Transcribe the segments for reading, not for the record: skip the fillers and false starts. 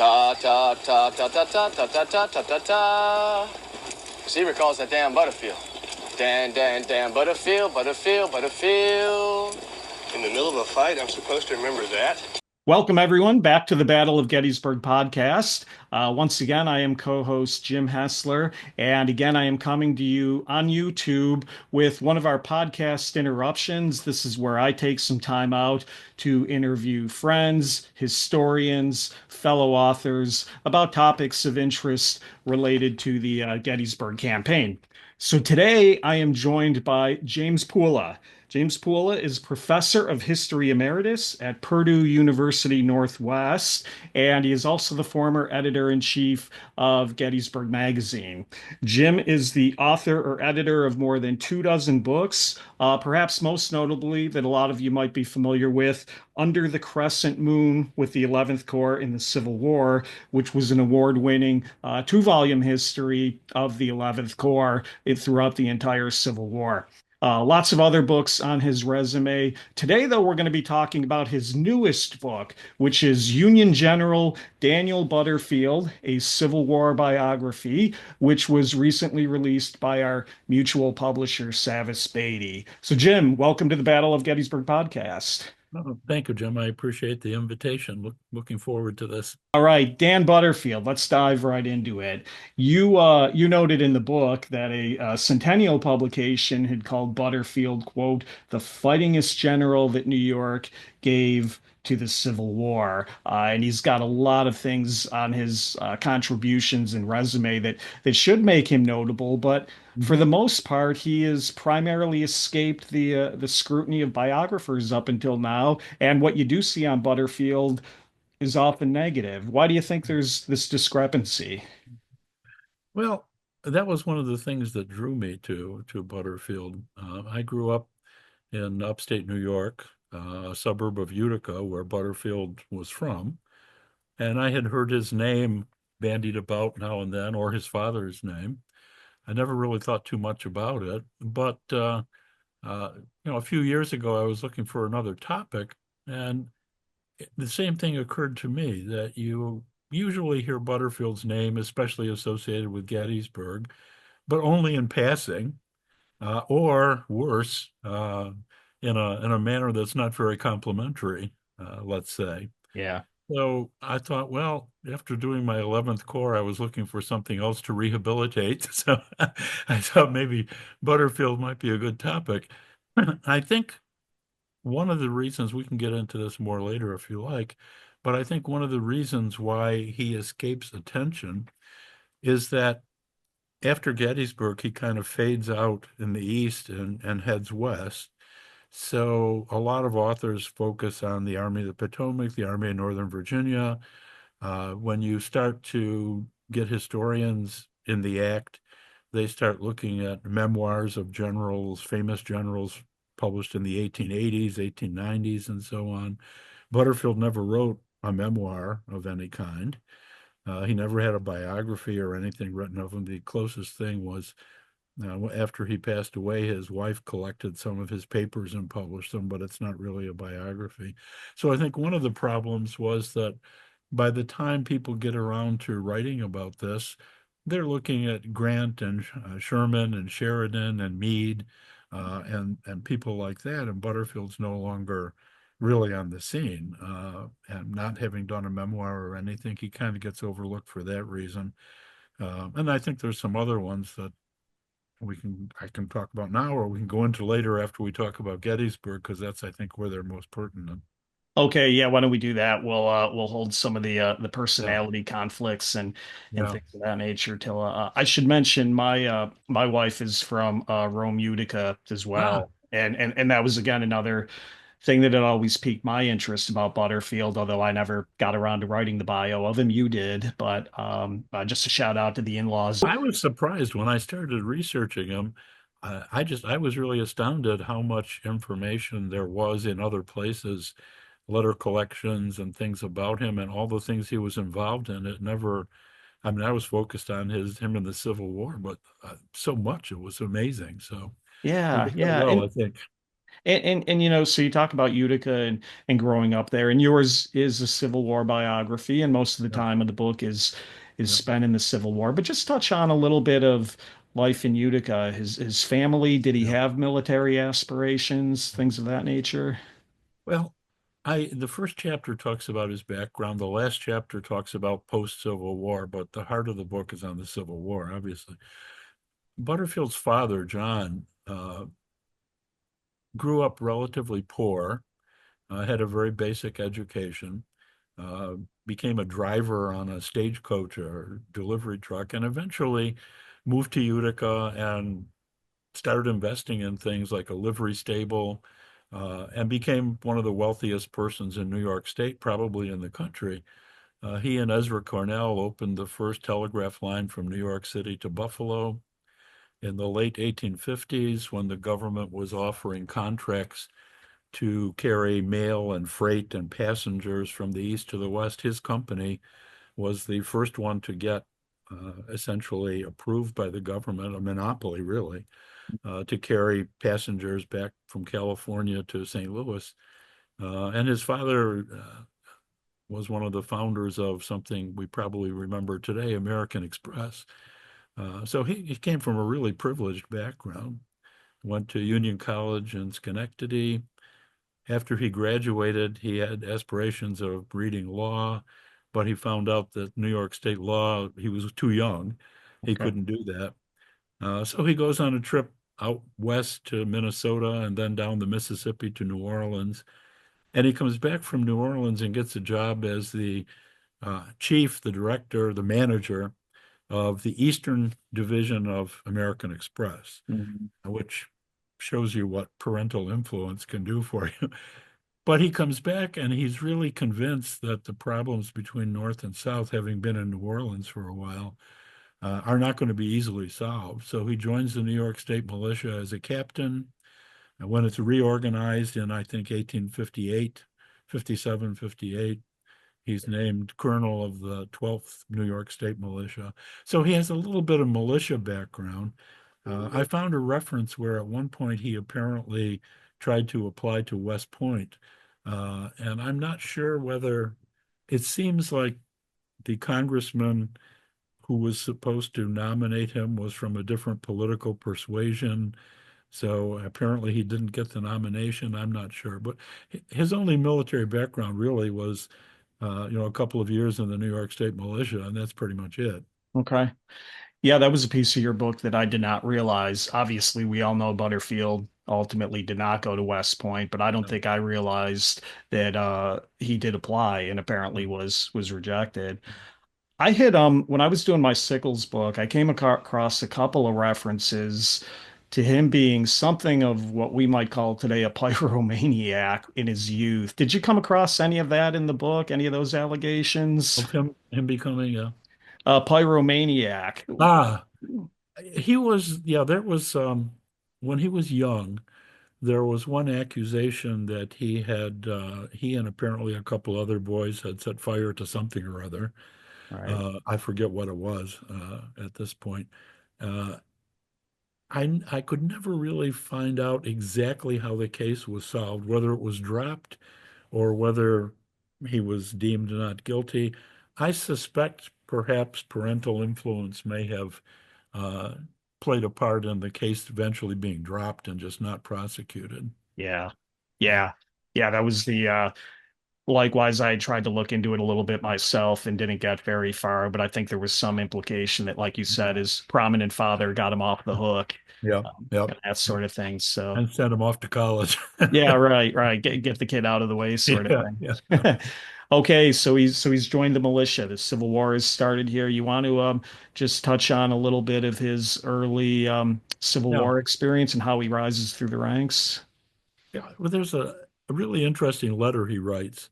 Ta ta ta ta ta ta ta ta ta ta ta ta. She recalls that Dan Butterfield. Dan Butterfield. In the middle of a fight, I'm supposed to remember that. Welcome, everyone, back to the Battle of Gettysburg podcast. Once again, I am co-host Jim Hessler, and again, I am coming to you on YouTube with one of our podcast interruptions. This is where I take some time out to interview friends, historians, fellow authors about topics of interest related to the Gettysburg campaign. So today, I am joined by James Pula. James Pula is professor of history emeritus at Purdue University Northwest, and he is also the former editor-in-chief of Gettysburg Magazine. Jim is the author or editor of more than 24 books, perhaps most notably that a lot of you might be familiar with, Under the Crescent Moon with the 11th Corps in the Civil War, which was an award-winning two-volume history of the 11th Corps throughout the entire Civil War. Lots of other books on his resume. Today, though, we're going to be talking about his newest book, which is Union General Daniel Butterfield, a Civil War Biography, which was recently released by our mutual publisher, Savis Beatty. So, Jim, welcome to the Battle of Gettysburg podcast. Oh, thank you, Jim. I appreciate the invitation. Looking forward to this. All right, Dan Butterfield, let's dive right into it. You noted in the book that a centennial publication had called Butterfield, quote, the fightingest general that New York gave to the Civil War. And he's got a lot of things on his contributions and resume that should make him notable, but for the most part, he has primarily escaped the scrutiny of biographers up until now. And what you do see on Butterfield is often negative. Why do you think there's this discrepancy? Well, that was one of the things that drew me to Butterfield. I grew up in upstate New York, a suburb of Utica, where Butterfield was from, and I had heard his name bandied about now and then, or his father's name. I never really thought too much about it, but a few years ago, I was looking for another topic, and the same thing occurred to me, that you usually hear Butterfield's name, especially associated with Gettysburg, but only in passing, or worse, in a manner that's not very complimentary, let's say. Yeah. So I thought, well, after doing my 11th Corps, I was looking for something else to rehabilitate. So I thought maybe Butterfield might be a good topic. I think one of the reasons, we can get into this more later if you like, but I think one of the reasons why he escapes attention is that after Gettysburg, he kind of fades out in the east and heads west. So a lot of authors focus on the Army of the Potomac, the Army of Northern Virginia. When you start to get historians in the act, they start looking at memoirs of generals, famous generals published in the 1880s, 1890s, and so on. Butterfield never wrote a memoir of any kind. He never had a biography or anything written of him. The closest thing was after he passed away, his wife collected some of his papers and published them, but it's not really a biography. So I think one of the problems was that by the time people get around to writing about this, they're looking at Grant and Sherman and Sheridan and Meade and people like that, and Butterfield's no longer really on the scene. And not having done a memoir or anything, he kind of gets overlooked for that reason. And I think there's some other ones that I can talk about now, or we can go into later after we talk about Gettysburg, because that's, I think, where they're most pertinent. Okay, yeah, why don't we do that? We'll hold some of the personality conflicts and Yeah. things of that nature till I should mention my wife is from Rome, Utica as well. And that was again another thing that had always piqued my interest about Butterfield, although I never got around to writing the bio of him. You did, but just a shout out to the in-laws. I was surprised when I started researching him. I was really astounded how much information there was in other places, letter collections and things about him and all the things he was involved in. It never, I mean, I was focused on him in the Civil War, but so much, it was amazing. So he Yeah, did yeah. well, I think. And so you talk about Utica and growing up there, and yours is a Civil War biography, and most of the Yeah, time of the book is yeah, spent in the Civil War. But just touch on a little bit of life in Utica. His family, did he yeah. have military aspirations, things of that nature? Well, the first chapter talks about his background. The last chapter talks about post-Civil War, but the heart of the book is on the Civil War, obviously. Butterfield's father, John, grew up relatively poor, had a very basic education, uh, became a driver on a stagecoach or delivery truck, and eventually moved to Utica and started investing in things like a livery stable, and became one of the wealthiest persons in New York State, probably in the country. He and Ezra Cornell opened the first telegraph line from New York City to Buffalo in the late 1850s when the government was offering contracts to carry mail and freight and passengers from the east to the west. His company was the first one to get essentially approved by the government, a monopoly really, to carry passengers back from California to St. Louis. And his father was one of the founders of something we probably remember today, American Express. So he came from a really privileged background, went to Union College in Schenectady. After he graduated, he had aspirations of reading law, but he found out that New York State law, he was too young. He Okay. couldn't do that. So he goes on a trip out west to Minnesota and then down the Mississippi to New Orleans. And he comes back from New Orleans and gets a job as the chief, the director, the manager of the Eastern Division of American Express, Mhm. which shows you what parental influence can do for you. But he comes back and he's really convinced that the problems between North and South, having been in New Orleans for a while, are not going to be easily solved. So he joins the New York State Militia as a captain. And when it's reorganized in, I think, 1858, 57, 58, he's named colonel of the 12th New York State Militia. So he has a little bit of militia background. I found a reference where at one point he apparently tried to apply to West Point. And I'm not sure whether it seems like the congressman who was supposed to nominate him was from a different political persuasion. So apparently he didn't get the nomination. I'm not sure. But his only military background really was, a couple of years in the New York State Militia, and that's pretty much it. Okay. Yeah, that was a piece of your book that I did not realize. Obviously, we all know Butterfield ultimately did not go to West Point, but I don't No. think I realized that he did apply and apparently was rejected. I had when I was doing my Sickles book, I came across a couple of references to him being something of what we might call today a pyromaniac in his youth. Did you come across any of that in the book? Any of those allegations? Of him becoming a Pyromaniac. ah he was yeah there was when he was young there was one accusation that he and apparently a couple other boys had set fire to something or other. Right. I forget what it was at this point. Uh, I could never really find out exactly how the case was solved, whether it was dropped or whether he was deemed not guilty. I suspect perhaps parental influence may have uh, played a part in the case eventually being dropped and just not prosecuted. Yeah. Yeah. Yeah. Yeah, that was the likewise I tried to look into it a little bit myself and didn't get very far, but I think there was some implication that, like you said, his prominent father got him off the hook, Yep. Yep. and that sort of thing. So And sent him off to college. yeah, right, right. Get the kid out of the way, sort of Yeah. Yeah. thing. Okay, so he's joined the militia. The Civil War has started here. You want to just touch on a little bit of his early Civil Yeah. War experience and how he rises through the ranks? Yeah. Well, there's a really interesting letter he writes.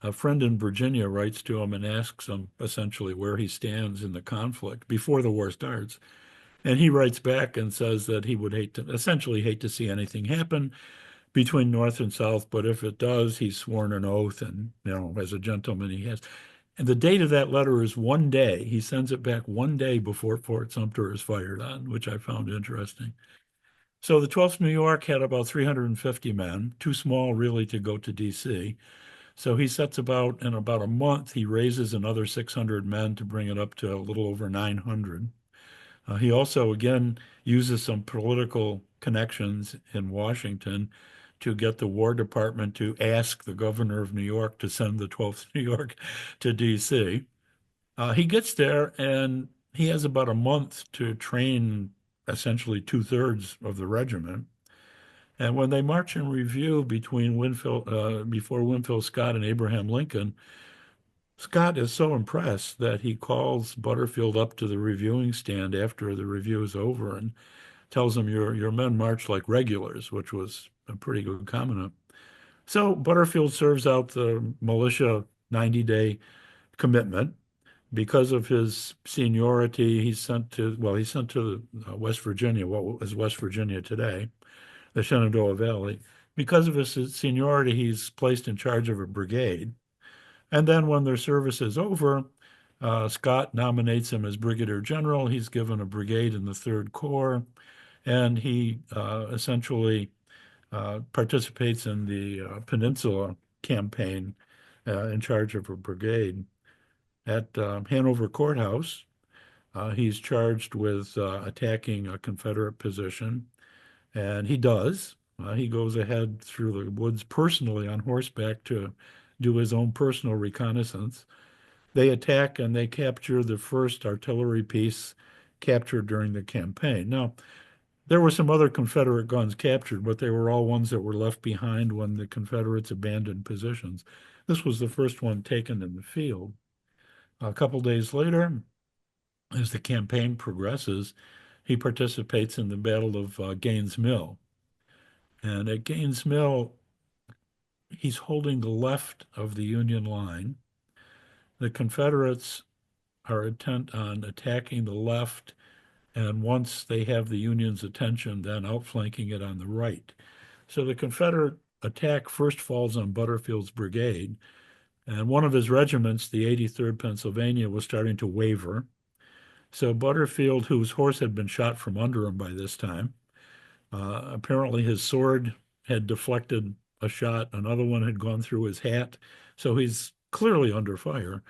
A friend in Virginia writes to him and asks him essentially where he stands in the conflict before the war starts. And he writes back and says that he would essentially hate to see anything happen between North and South, but if it does, he's sworn an oath and, as a gentleman he has. And the date of that letter is one day. He sends it back one day before Fort Sumter is fired on, which I found interesting. So the 12th New York had about 350 men, too small really to go to D.C. So he sets about, in about a month, he raises another 600 men to bring it up to a little over 900. He also, again, uses some political connections in Washington to get the War Department to ask the governor of New York to send the 12th New York to D.C. He gets there and he has about a month to train essentially two-thirds of the regiment. And when they march in review before Winfield Scott and Abraham Lincoln, Scott is so impressed that he calls Butterfield up to the reviewing stand after the review is over and tells him, your men march like regulars, which was a pretty good comment. So Butterfield serves out the militia 90-day commitment. Because of his seniority, he's sent to the West Virginia, what is West Virginia today, the Shenandoah Valley. Because of his seniority, he's placed in charge of a brigade. And then when their service is over, Scott nominates him as brigadier general. He's given a brigade in the Third Corps, and he essentially participates in the Peninsula campaign in charge of a brigade. At Hanover Courthouse, he's charged with attacking a Confederate position, and he does. He goes ahead through the woods personally on horseback to do his own personal reconnaissance. They attack and they capture the first artillery piece captured during the campaign. Now, there were some other Confederate guns captured, but they were all ones that were left behind when the Confederates abandoned positions. This was the first one taken in the field. A couple days later, as the campaign progresses, he participates in the Battle of Gaines Mill. And at Gaines Mill, he's holding the left of the Union line. The Confederates are intent on attacking the left, and once they have the Union's attention, then outflanking it on the right. So the Confederate attack first falls on Butterfield's brigade, and one of his regiments, the 83rd Pennsylvania, was starting to waver. So Butterfield, whose horse had been shot from under him by this time, apparently his sword had deflected a shot. Another one had gone through his hat. So he's clearly under fire.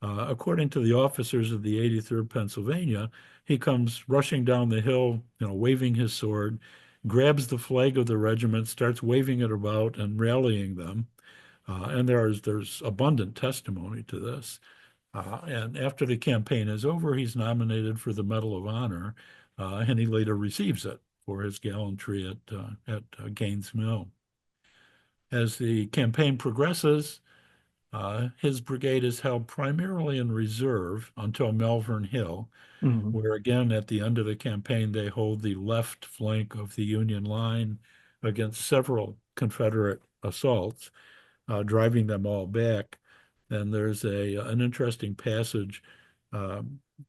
According to the officers of the 83rd Pennsylvania, he comes rushing down the hill, waving his sword, grabs the flag of the regiment, starts waving it about and rallying them. And there's abundant testimony to this. And after the campaign is over, he's nominated for the Medal of Honor, and he later receives it for his gallantry at Gaines Mill. As the campaign progresses, his brigade is held primarily in reserve until Malvern Hill, where again, at the end of the campaign, they hold the left flank of the Union line against several Confederate assaults, driving them all back. And there's an interesting passage.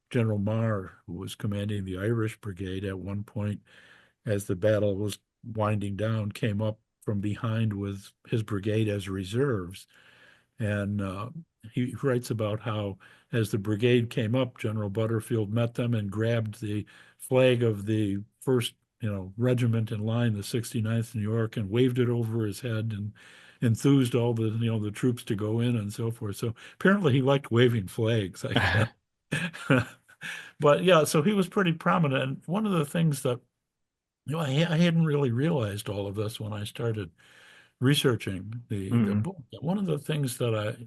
General Marr, who was commanding the Irish Brigade at one point, as the battle was winding down, came up from behind with his brigade as reserves. And he writes about how, as the brigade came up, General Butterfield met them and grabbed the flag of the first, regiment in line, the 69th New York, and waved it over his head and enthused all the troops to go in and so forth. So apparently he liked waving flags, I guess. But yeah, so he was pretty prominent. And one of the things that, I hadn't really realized all of this when I started researching the book. One of the things that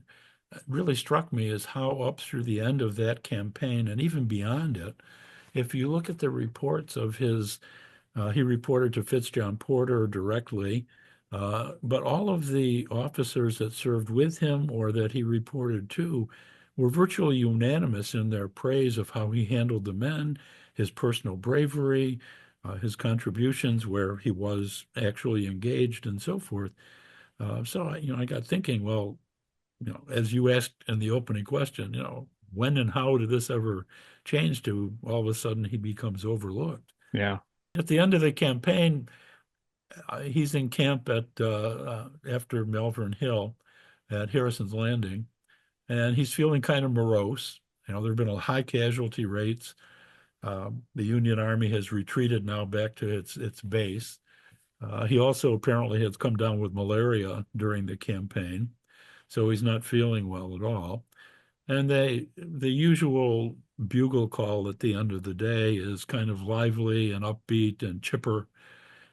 really struck me is how up through the end of that campaign and even beyond it, if you look at the reports of his, he reported to Fitzjohn Porter directly, but all of the officers that served with him or that he reported to were virtually unanimous in their praise of how he handled the men, his personal bravery, his contributions where he was actually engaged and so forth. So I got thinking, well, as you asked in the opening question, when and how did this ever change to all of a sudden he becomes overlooked? Yeah. At the end of the campaign, he's in camp at after Malvern Hill at Harrison's Landing, and he's feeling kind of morose. There have been high casualty rates. The Union Army has retreated now back to its base. He also apparently has come down with malaria during the campaign, so he's not feeling well at all. And the usual bugle call at the end of the day is kind of lively and upbeat and chipper.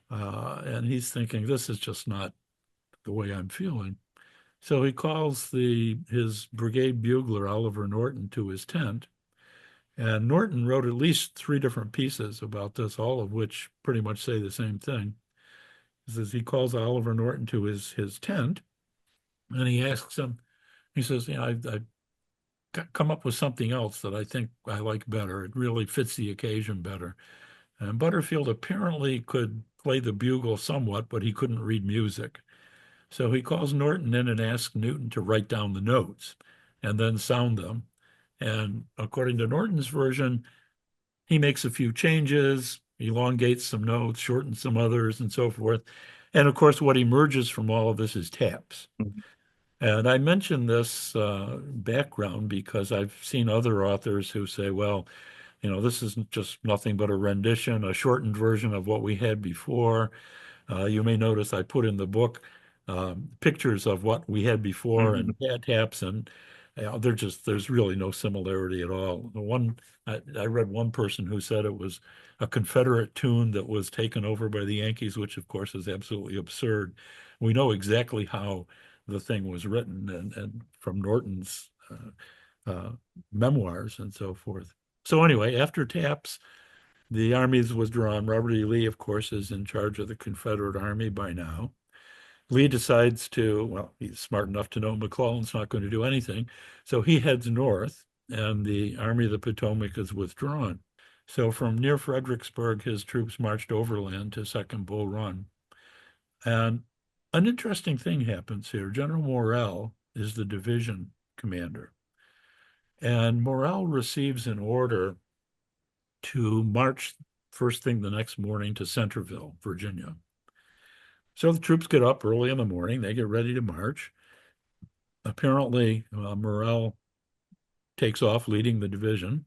And he's thinking, this is just not the way I'm feeling. So he calls his brigade bugler, Oliver Norton, to his tent. And Norton wrote at least 3 different pieces about this, all of which pretty much say the same thing. He says he calls Oliver Norton to his tent, and he asks him, he says, I've come up with something else that I think I like better. It really fits the occasion better. And Butterfield apparently could play the bugle somewhat, but he couldn't read music. So he calls Norton in and asks Newton to write down the notes and then sound them. And according to Norton's version, he makes a few changes, elongates some notes, shortens some others, and so forth. And of course, what emerges from all of this is taps. Mhm. And I mention this background because I've seen other authors who say, well, this is just nothing but a rendition, a shortened version of what we had before. You may notice I put in the book pictures of what we had before and taps, and there's really no similarity at all. I read one person who said it was a Confederate tune that was taken over by the Yankees, which of course is absolutely absurd. We know exactly how the thing was written and from Norton's memoirs and so forth. So anyway, after taps, the army is withdrawn. Robert E. Lee, of course, is in charge of the Confederate Army by now. Lee decides he's smart enough to know McClellan's not going to do anything. So he heads north, and the Army of the Potomac is withdrawn. So from near Fredericksburg, his troops marched overland to Second Bull Run. And an interesting thing happens here. General Morrell is the division commander. And Morrell receives an order to march first thing the next morning to Centerville, Virginia. So the troops get up early in the morning. They get ready to march. Apparently, Morrell takes off leading the division.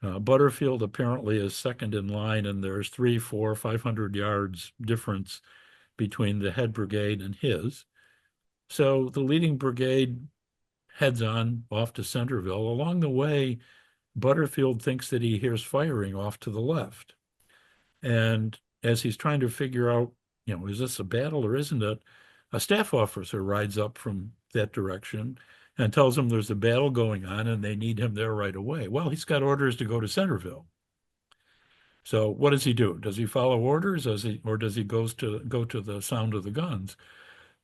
Butterfield apparently is second in line, and there's 300, 400, 500 yards difference between the head brigade and his. So the leading brigade heads on off to Centerville. Along the way, Butterfield thinks that he hears firing off to the left. And as he's trying to figure out, is this a battle or isn't it, a staff officer rides up from that direction and tells him there's a battle going on and they need him there right away. Well, he's got orders to go to Centerville. So what does he do? Does he follow orders, or does he go to the sound of the guns?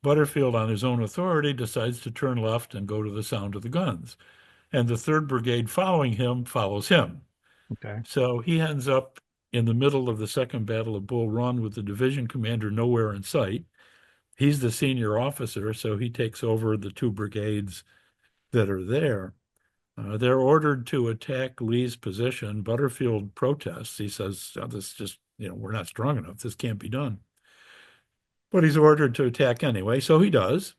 Butterfield, on his own authority, decides to turn left and go to the sound of the guns. And the 3rd Brigade following him follows him. Okay. So he ends up in the middle of the Second Battle of Bull Run with the division commander nowhere in sight. He's the senior officer, so he takes over the 2 brigades that are there. They're ordered to attack Lee's position. Butterfield protests. He says, this just, we're not strong enough. This can't be done. But he's ordered to attack anyway, so he does.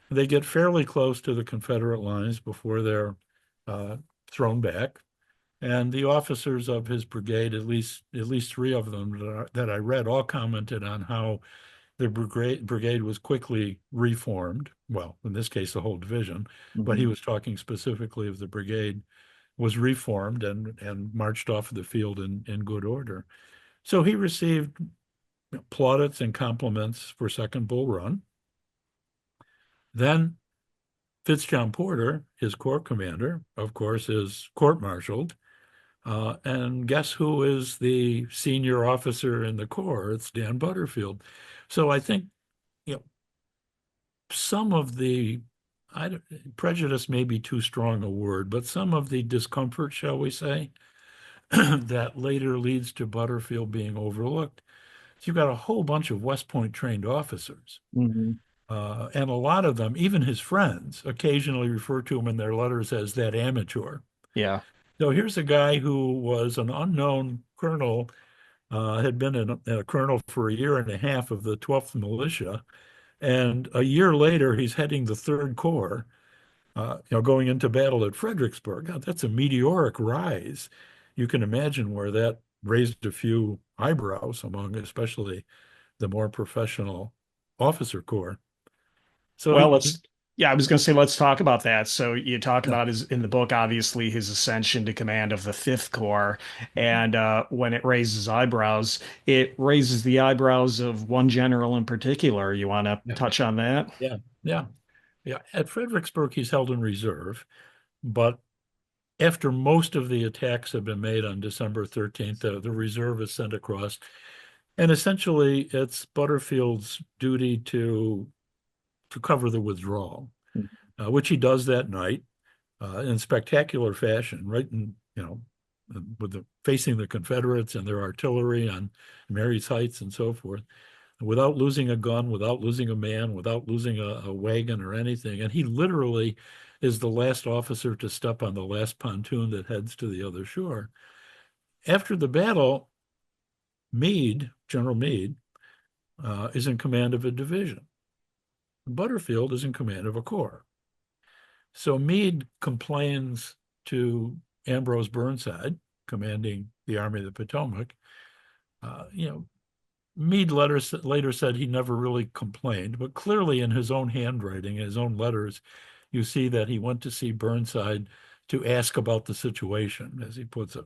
They get fairly close to the Confederate lines before they're thrown back. And the officers of his brigade, at least 3 of them that I read, all commented on how the brigade was quickly reformed. Well, in this case, the whole division, but he was talking specifically of the brigade was reformed and marched off the field in good order. So he received plaudits and compliments for Second Bull Run. Then Fitzjohn Porter, his corps commander, of course, is court-martialed. And guess who is the senior officer in the Corps? It's Dan Butterfield. So I think, some of the prejudice may be too strong a word, but some of the discomfort, shall we say, that later leads to Butterfield being overlooked. So you've got a whole bunch of West Point trained officers. And a lot of them, even his friends, occasionally refer to him in their letters as that amateur. Yeah. So here's a guy who was an unknown colonel, had been a colonel for a year and a half of the 12th Militia. And a year later, he's heading the 3rd Corps, going into battle at Fredericksburg. God, that's a meteoric rise you can imagine where that raised a few eyebrows among especially the more professional officer corps. So Well, yeah, I was going to say, let's talk about that. So you talk yeah, about his in the book, obviously his ascension to command of the Fifth Corps, and when it raises eyebrows, it raises the eyebrows of one general in particular. You want to yeah, touch on that? yeah, yeah, yeah. At Fredericksburg, he's held in reserve, but after most of the attacks have been made on December 13th, the reserve is sent across. And essentially, it's Butterfield's duty to cover the withdrawal, which he does that night in spectacular fashion, right in, with facing the Confederates and their artillery on Marye's Heights and so forth, without losing a gun, without losing a man, without losing a wagon or anything. And he literally is the last officer to step on the last pontoon that heads to the other shore. After the battle, Meade, General Meade, is in command of a division. Butterfield is in command of a corps. So Meade complains to Ambrose Burnside, commanding the Army of the Potomac. Meade later said he never really complained, but clearly in his own handwriting, his own letters, you see that he went to see Burnside to ask about the situation, as he puts it.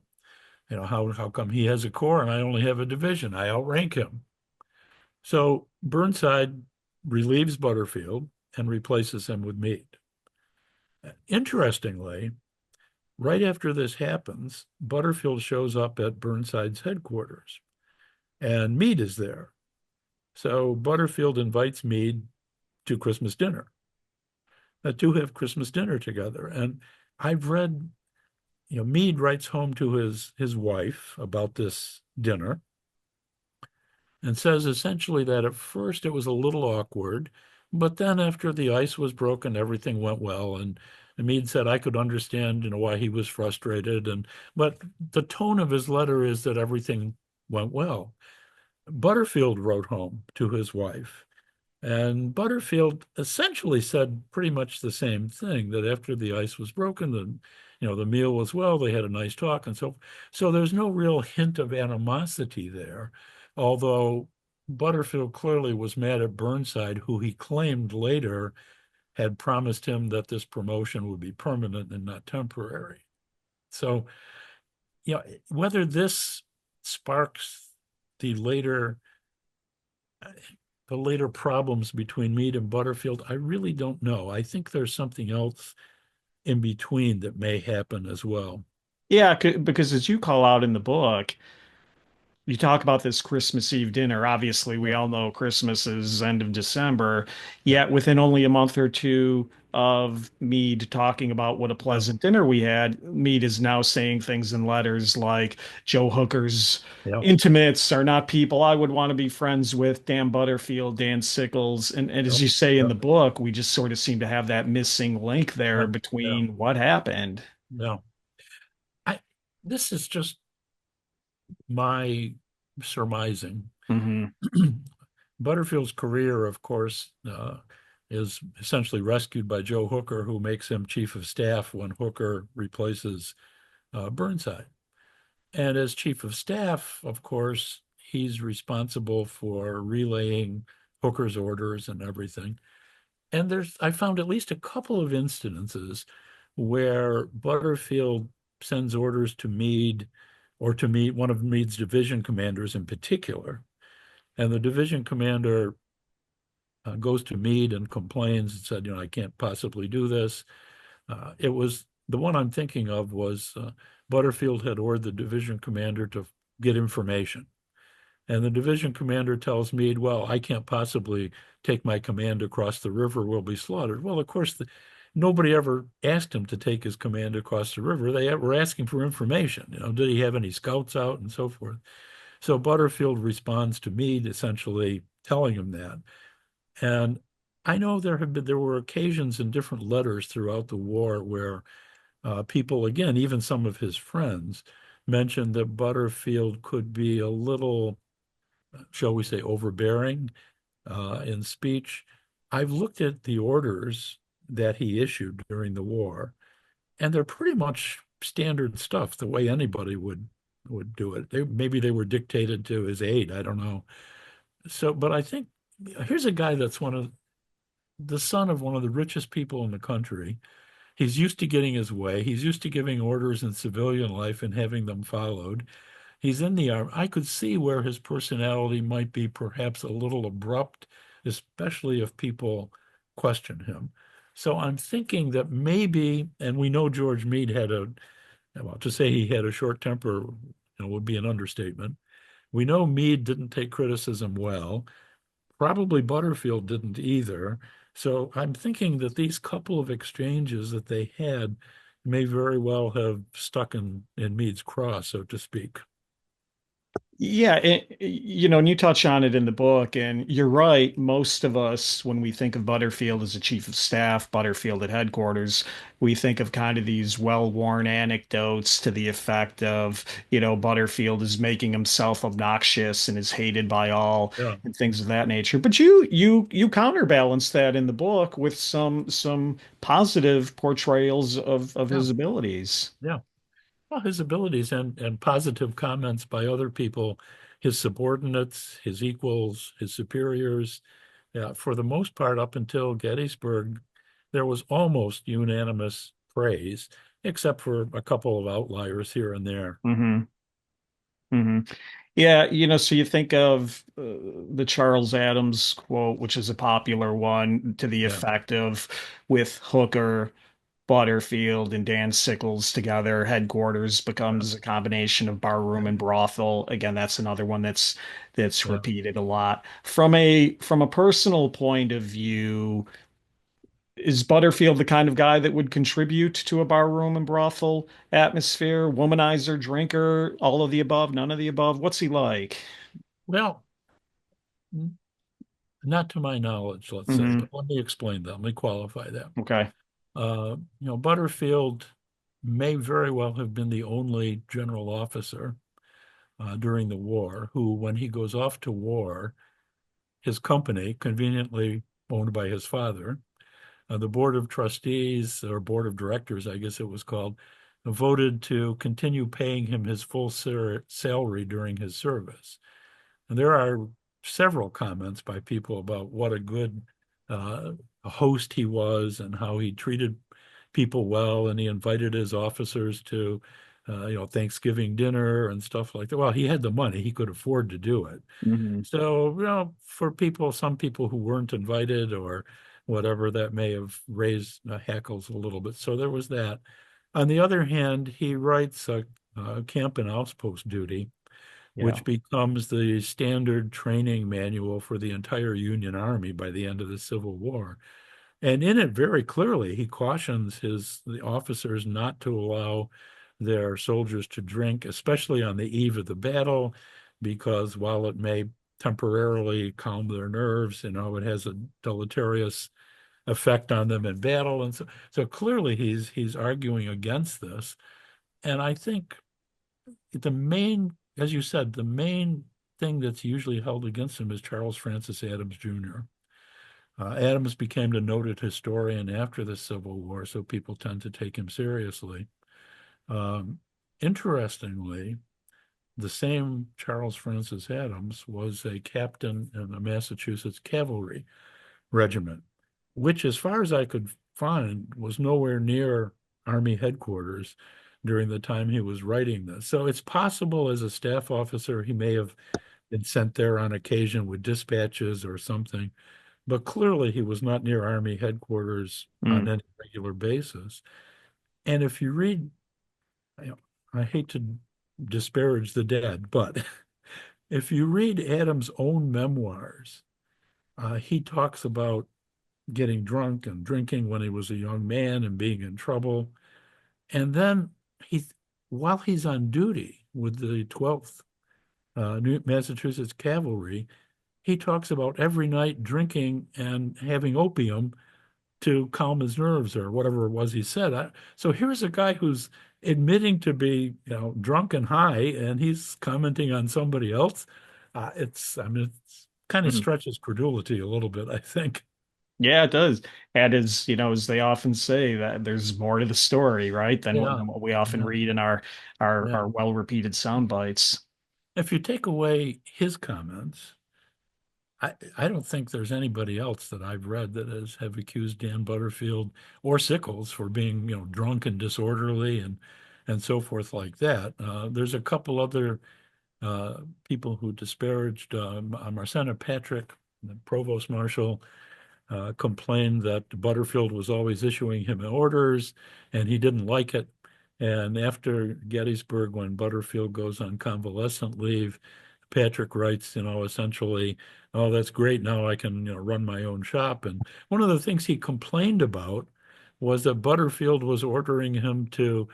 How come he has a corps and I only have a division? I outrank him. So Burnside relieves Butterfield and replaces him with Meade. Interestingly, right after this happens, Butterfield shows up at Burnside's headquarters, and Meade is there. So Butterfield invites Meade to Christmas dinner, to have Christmas dinner together. And I've read, Meade writes home to his wife about this dinner and says essentially that at first it was a little awkward, but then after the ice was broken, everything went well. And Meade said I could understand, why he was frustrated. But the tone of his letter is that everything went well. Butterfield wrote home to his wife, and Butterfield essentially said pretty much the same thing, that after the ice was broken, the meal was well, they had a nice talk, and so there's no real hint of animosity there, although Butterfield clearly was mad at Burnside, who he claimed later had promised him that this promotion would be permanent and not temporary. So, whether this sparks the later problems between Meade and Butterfield, I really don't know. I think there's something else in between that may happen as well. Yeah, because as you call out in the book, you talk about this Christmas Eve dinner. Obviously, we Yeah, all know Christmas is end of December, yeah, yet within only a month or two of Meade talking about what a yeah, pleasant dinner we had, Meade is now saying things in letters like Joe Hooker's yeah, intimates are not people I would want to be friends with, Dan Butterfield, Dan Sickles. And yeah, as you say in yeah, the book, we just sort of seem to have that missing link there yeah, yeah, between what happened. yeah. I This is just my surmising. Hmm. Butterfield's career, of course, is essentially rescued by Joe Hooker, who makes him chief of staff when Hooker replaces Burnside. And as chief of staff, of course, he's responsible for relaying Hooker's orders and everything. And I found at least a couple of instances where Butterfield sends orders to Meade or to meet one of Meade's division commanders in particular. And the division commander goes to Meade and complains and said, I can't possibly do this. It was the one I'm thinking of was Butterfield had ordered the division commander to get information. And the division commander tells Meade, well, I can't possibly take my command across the river, we'll be slaughtered. Well, of course, nobody ever asked him to take his command across the river. They were asking for information. Did he have any scouts out and so forth? So Butterfield responds to Meade, essentially telling him that. And I know there were occasions in different letters throughout the war where people, again, even some of his friends, mentioned that Butterfield could be a little, shall we say, overbearing in speech. I've looked at the orders that he issued during the war, and they're pretty much standard stuff, the way anybody would do it. Maybe they were dictated to his aide. I don't know. So, but I think here's a guy that's the son of one of the richest people in the country. He's used to getting his way. He's used to giving orders in civilian life and having them followed. He's in the army. I could see where his personality might be perhaps a little abrupt, especially if people question him. So I'm thinking that maybe, and we know George Meade well, to say he had a short temper, would be an understatement. We know Meade didn't take criticism well. Probably Butterfield didn't either. So I'm thinking that these couple of exchanges that they had may very well have stuck in Meade's craw, so to speak. Yeah, and you touch on it in the book, and you're right. Most of us, when we think of Butterfield as a chief of staff, Butterfield at headquarters, we think of kind of these well-worn anecdotes to the effect of, Butterfield is making himself obnoxious and is hated by all Yeah, and things of that nature. But you counterbalance that in the book with some positive portrayals of yeah, his abilities. yeah. Well, his abilities and positive comments by other people, his subordinates, his equals, his superiors, for the most part, up until Gettysburg, there was almost unanimous praise, except for a couple of outliers here and there. Hmm. Hmm. Yeah, so you think of the Charles Adams quote, which is a popular one, to the Yeah, effect of with Hooker, Butterfield, and Dan Sickles together, headquarters yeah, becomes a combination of barroom and brothel. Again, that's another one that's yeah. repeated a lot. From a personal point of view, is Butterfield the kind of guy that would contribute to a barroom and brothel atmosphere? Womanizer, drinker, all of the above, none of the above? What's he like? Well, not to my knowledge, let's say, Hmm. but let me explain that. Let me qualify that. Okay. Butterfield may very well have been the only general officer during the war who, when he goes off to war, his company, conveniently owned by his father, the board of trustees or board of directors, I guess it was called, voted to continue paying him his full salary during his service. And there are several comments by people about what a good uh, host he was and how he treated people well, and he invited his officers to, Thanksgiving dinner and stuff like that. Well, he had the money; he could afford to do it. Hmm. So, for some people who weren't invited or whatever, that may have raised hackles a little bit. So there was that. On the other hand, he writes a camp and outpost duty, Yeah. which becomes the standard training manual for the entire Union Army by the end of the Civil War. And in it, very clearly, he cautions the officers not to allow their soldiers to drink, especially on the eve of the battle, because while it may temporarily calm their nerves, it has a deleterious effect on them in battle. And so clearly he's arguing against this. And I think as you said, the main thing that's usually held against him is Charles Francis Adams Jr. Adams became a noted historian after the Civil War, so people tend to take him seriously. Um, Interestingly, the same Charles Francis Adams was a captain in the Massachusetts Cavalry Regiment, which, as far as I could find, was nowhere near Army headquarters during the time he was writing this. So it's possible as a staff officer, he may have been sent there on occasion with dispatches or something, but clearly he was not near Army headquarters on Mm. any regular basis. And if you read, I hate to disparage the dead, but if you read Adams' own memoirs, he talks about getting drunk and drinking when he was a young man and being in trouble. And then while he's on duty with the 12th New Massachusetts Cavalry, he talks about every night drinking and having opium to calm his nerves or whatever it was he said. So here's a guy who's admitting to be, drunk and high, and he's commenting on somebody else. It kind of Mm. stretches credulity a little bit, I think. Yeah, it does. And as they often say, that there's more to the story, right, Yeah, than what we often yeah, read in our yeah. our well-repeated sound bites. If you take away his comments, I don't think there's anybody else that I've read that have accused Dan Butterfield or Sickles for being, drunk and disorderly and so forth like that. There's a couple other people who disparaged Marcena Patrick, the provost marshal, complained that Butterfield was always issuing him orders and he didn't like it. And after Gettysburg, when Butterfield goes on convalescent leave, Patrick writes, essentially, oh, that's great. Now I can, run my own shop. And one of the things he complained about was that Butterfield was ordering him to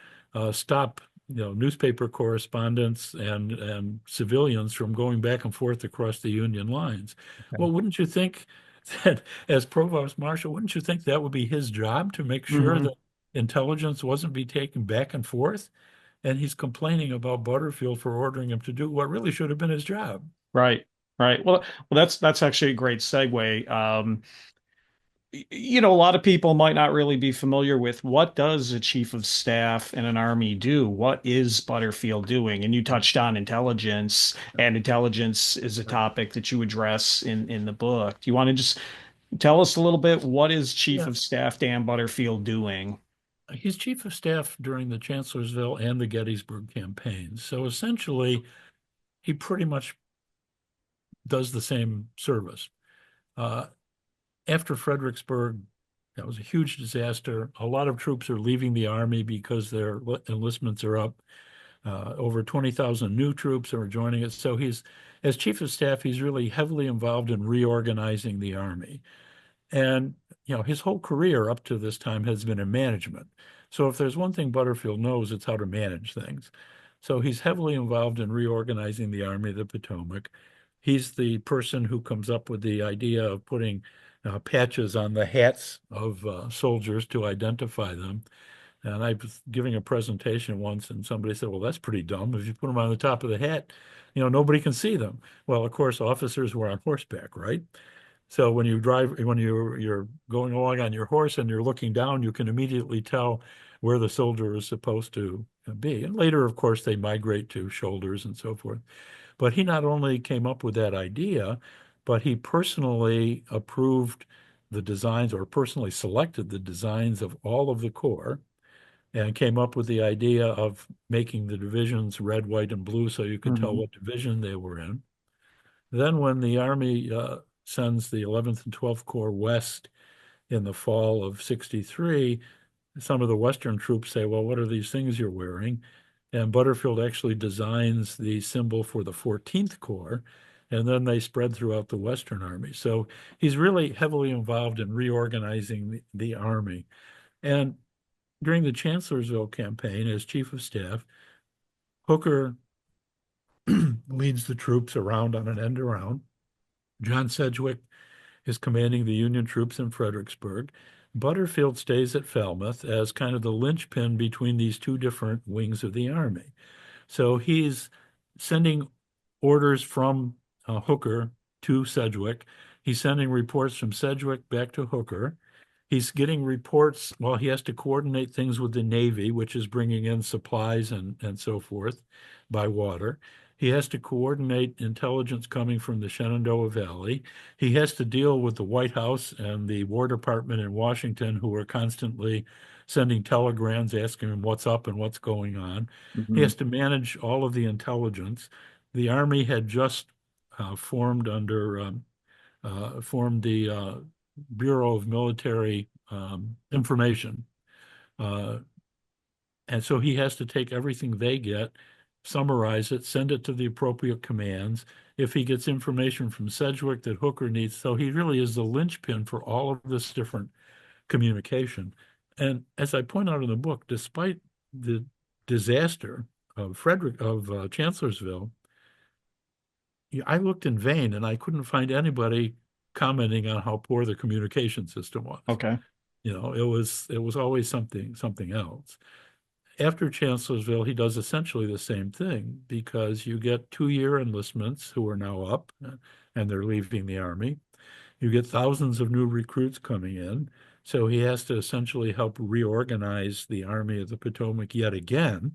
stop, newspaper correspondents and civilians from going back and forth across the Union lines. Okay. Well, wouldn't you think that as provost marshal, wouldn't you think that would be his job to make sure Hmm. that intelligence wasn't be taken back and forth? And he's complaining about Butterfield for ordering him to do what really should have been his job. Right, right. Well, that's actually a great segue. A lot of people might not really be familiar with what does a chief of staff in an army do? What is Butterfield doing? And you touched on intelligence, and intelligence is a topic that you address in the book. Do you want to just tell us a little bit, what is Chief Yeah, of Staff Dan Butterfield doing? he's chief of staff during the Chancellorsville and the Gettysburg campaigns. So essentially, he pretty much does the same service. Uh, After Fredericksburg, that was a huge disaster. A lot of troops are leaving the Army because their enlistments are up. Over 20,000 new troops are joining it. So as chief of staff, he's really heavily involved in reorganizing the Army. And, his whole career up to this time has been in management. So if there's one thing Butterfield knows, it's how to manage things. So he's heavily involved in reorganizing the Army of the Potomac. He's the person who comes up with the idea of putting patches on the hats of soldiers to identify them. And I was giving a presentation once, and somebody said, "Well, that's pretty dumb. If you put them on the top of the hat, nobody can see them." Well, of course, officers were on horseback, right? So when you're going along on your horse and you're looking down, you can immediately tell where the soldier is supposed to be. And later, of course, they migrate to shoulders and so forth. But he not only came up with that idea, but he personally approved the designs or personally selected the designs of all of the corps and came up with the idea of making the divisions red, white, and blue so you could tell Mhm. what division they were in. Then when the Army sends the 11th and 12th Corps west in the fall of 63, some of the Western troops say, well, what are these things you're wearing? And Butterfield actually designs the symbol for the 14th Corps, and then they spread throughout the Western Army. So he's really heavily involved in reorganizing the Army. And during the Chancellorsville campaign, as chief of staff, Hooker leads the troops around on an end around. John Sedgwick is commanding the Union troops in Fredericksburg. Butterfield stays at Falmouth as kind of the linchpin between these two different wings of the Army. So he's sending orders from Hooker to Sedgwick. He's sending reports from Sedgwick back to Hooker. He's getting reports, well, he has to coordinate things with the Navy, which is bringing in supplies and so forth by water. He has to coordinate intelligence coming from the Shenandoah Valley. He has to deal with the White House and the War Department in Washington, who are constantly sending telegrams asking him what's up and what's going on. He Mhm. has to manage all of the intelligence. The Army had just formed the Bureau of Military Information. Uh, and so he has to take everything they get, summarize it, send it to the appropriate commands. If he gets information from Sedgwick that Hooker needs, so he really is the linchpin for all of this different communication. And as I point out in the book, despite the disaster of Chancellorsville, I looked in vain and I couldn't find anybody commenting on how poor the communication system was. Okay. It was always something else. After Chancellorsville, he does essentially the same thing because you get 2-year enlistments who are now up and they're leaving the Army. You get thousands of new recruits coming in. So he has to essentially help reorganize the Army of the Potomac yet again.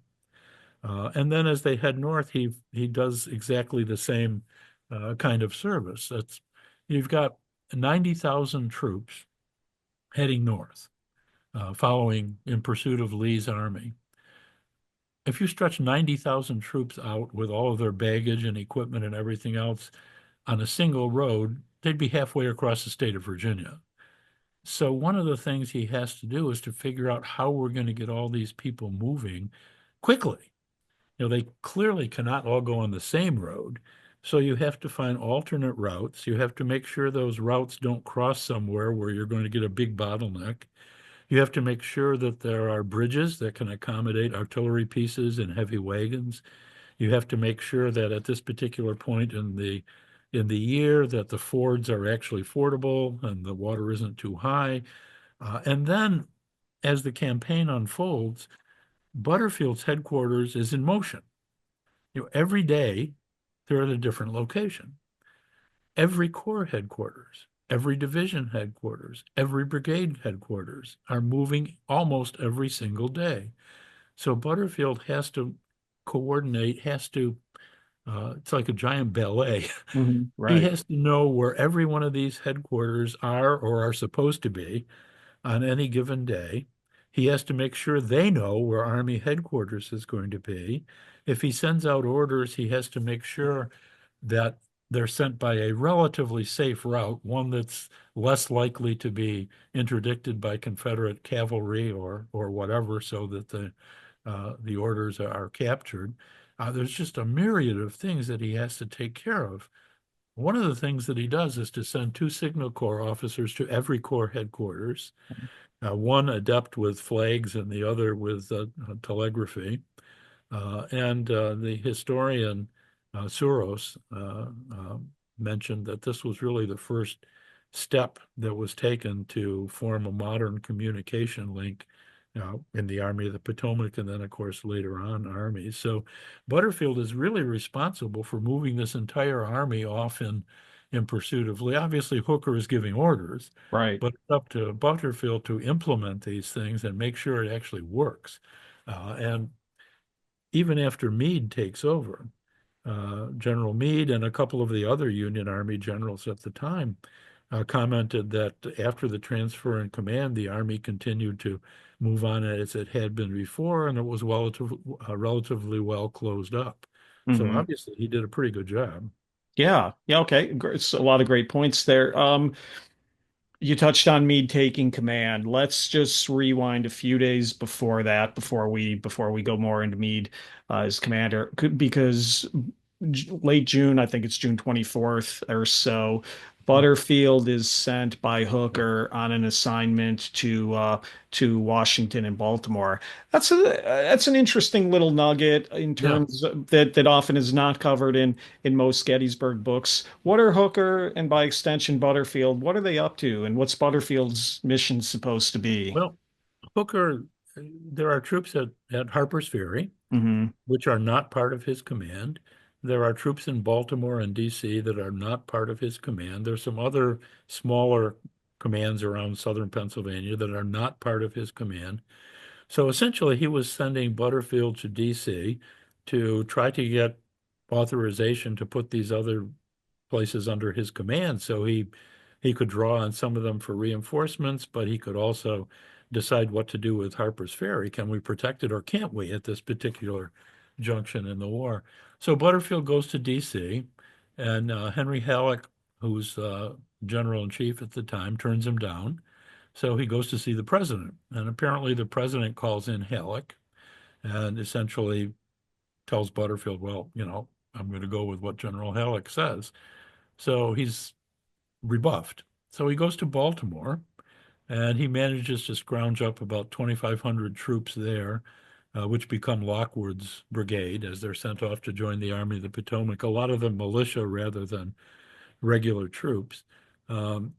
And then as they head north, he does exactly the same kind of service. You've got 90,000 troops heading north, following in pursuit of Lee's army. If you stretch 90,000 troops out with all of their baggage and equipment and everything else on a single road, they'd be halfway across the state of Virginia. So one of the things he has to do is to figure out how we're going to get all these people moving quickly. They clearly cannot all go on the same road. So you have to find alternate routes. You have to make sure those routes don't cross somewhere where you're going to get a big bottleneck. You have to make sure that there are bridges that can accommodate artillery pieces and heavy wagons. You have to make sure that at this particular point in the year that the fords are actually fordable and the water isn't too high. And then as the campaign unfolds, Butterfield's headquarters is in motion. Every day they're at a different location. Every corps headquarters, every division headquarters, every brigade headquarters are moving almost every single day. So Butterfield has to coordinate, it's like a giant ballet. Right. He has to know where every one of these headquarters are or are supposed to be on any given day. He has to make sure they know where Army headquarters is going to be. If he sends out orders, he has to make sure that they're sent by a relatively safe route, one that's less likely to be interdicted by Confederate cavalry or whatever, so that the orders are captured. There's just a myriad of things that he has to take care of. One of the things that he does is to send 2 Signal Corps officers to every Corps headquarters, one adept with flags and the other with telegraphy. And the historian Souros mentioned that this was really the first step that was taken to form a modern communication link in the Army of the Potomac, and then, of course, later on armies. So Butterfield is really responsible for moving this entire army off in pursuit of Lee. Obviously, Hooker is giving orders, Right. but it's up to Butterfield to implement these things and make sure it actually works. And even after Meade takes over, General Meade and a couple of the other Union Army generals at the time commented that after the transfer in command, the Army continued to move on as it had been before, and it was relatively well closed up. So obviously he did a pretty good job. Yeah. Okay. It's a lot of great points there. You touched on Meade taking command. Let's just rewind a few days before that, before we go more into Meade as commander, because late June, I think it's June 24th or so, Butterfield is sent by Hooker on an assignment to Washington and Baltimore. That's an interesting little nugget in terms of, that often is not covered in most Gettysburg books. What are Hooker and by extension Butterfield? What are they up to, and what's Butterfield's mission supposed to be? Well, Hooker, there are troops at Harper's Ferry, which are not part of his command. There are troops in Baltimore and D.C. that are not part of his command. There's some other smaller commands around southern Pennsylvania that are not part of his command. So essentially, he was sending Butterfield to D.C. to try to get authorization to put these other places under his command. So he could draw on some of them for reinforcements, but he could also decide what to do with Harper's Ferry. Can we protect it or can't we at this particular junction in the war? So Butterfield goes to D.C., and Henry Halleck, who's general-in-chief at the time, turns him down. So he goes to see the president, and apparently the president calls in Halleck and essentially tells Butterfield, well, I'm going to go with what General Halleck says. So he's rebuffed. So he goes to Baltimore, and he manages to scrounge up about 2,500 troops there, which become Lockwood's brigade as they're sent off to join the Army of the Potomac, a lot of them militia rather than regular troops. And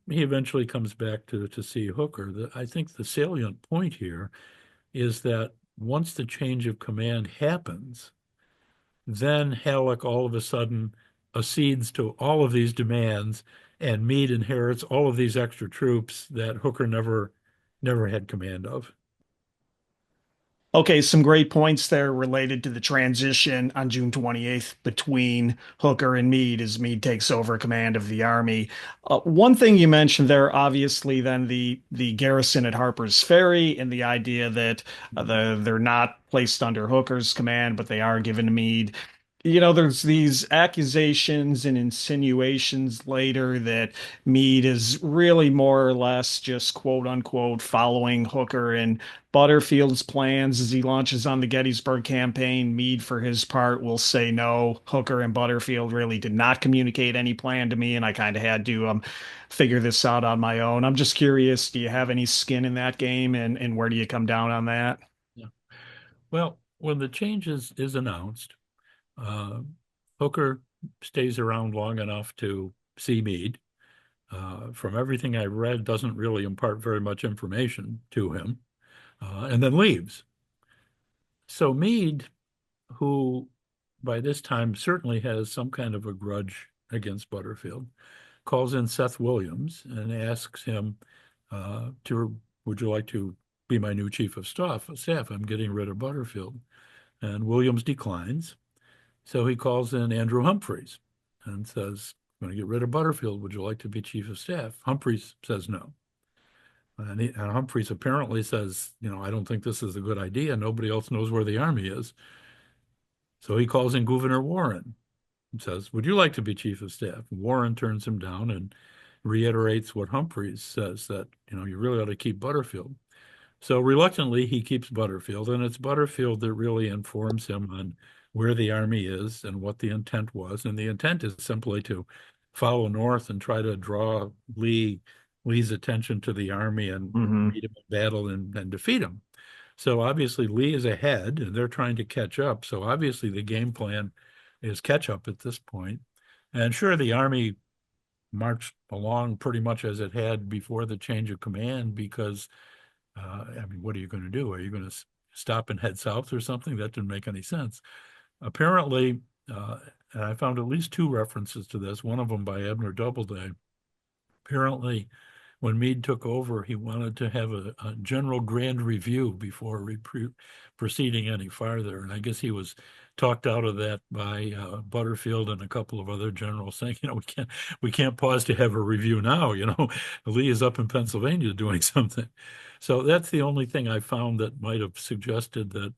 he eventually comes back to see Hooker. I think the salient point here is that once the change of command happens, then Halleck all of a sudden accedes to all of these demands And Meade inherits all of these extra troops that Hooker never had command of. Okay, some great points there related to the transition on June 28th between Hooker and Meade as Meade takes over command of the army. One thing you mentioned there, obviously, then the garrison at Harper's Ferry and the idea that they're not placed under Hooker's command, but they are given to Meade. There's these accusations and insinuations later that Meade is really more or less just quote unquote following Hooker and Butterfield's plans as he launches on the Gettysburg campaign. Meade, for his part, will say no. Hooker and Butterfield really did not communicate any plan to me, and I kind of had to figure this out on my own. I'm just curious, do you have any skin in that game, and where do you come down on that? Yeah. Well, when the change is announced, Hooker stays around long enough to see Meade. From everything I read, doesn't really impart very much information to him, and then leaves. So Meade, who by this time certainly has some kind of a grudge against Butterfield, calls in Seth Williams and asks him would you like to be my new chief of staff? I'm getting rid of Butterfield. And Williams declines. So he calls in Andrew Humphreys and says, I'm going to get rid of Butterfield. Would you like to be chief of staff? Humphreys says no. And Humphreys apparently says, I don't think this is a good idea. Nobody else knows where the army is. So he calls in Gouverneur Warren and says, would you like to be chief of staff? Warren turns him down and reiterates what Humphreys says, that, you really ought to keep Butterfield. So reluctantly, he keeps Butterfield, and it's Butterfield that really informs him on where the army is and what the intent was. And the intent is simply to follow north and try to draw Lee's attention to the army and meet him in battle and defeat him. So obviously Lee is ahead and they're trying to catch up. So obviously the game plan is catch up at this point. And sure, the army marched along pretty much as it had before the change of command because, what are you going to do? Are you going to stop and head south or something? That didn't make any sense. Apparently, and I found at least two references to this, one of them by Abner Doubleday. Apparently, when Meade took over, he wanted to have a general grand review before proceeding any farther. And I guess he was talked out of that by Butterfield and a couple of other generals saying, we can't pause to have a review now. Lee is up in Pennsylvania doing something. So that's the only thing I found that might have suggested that,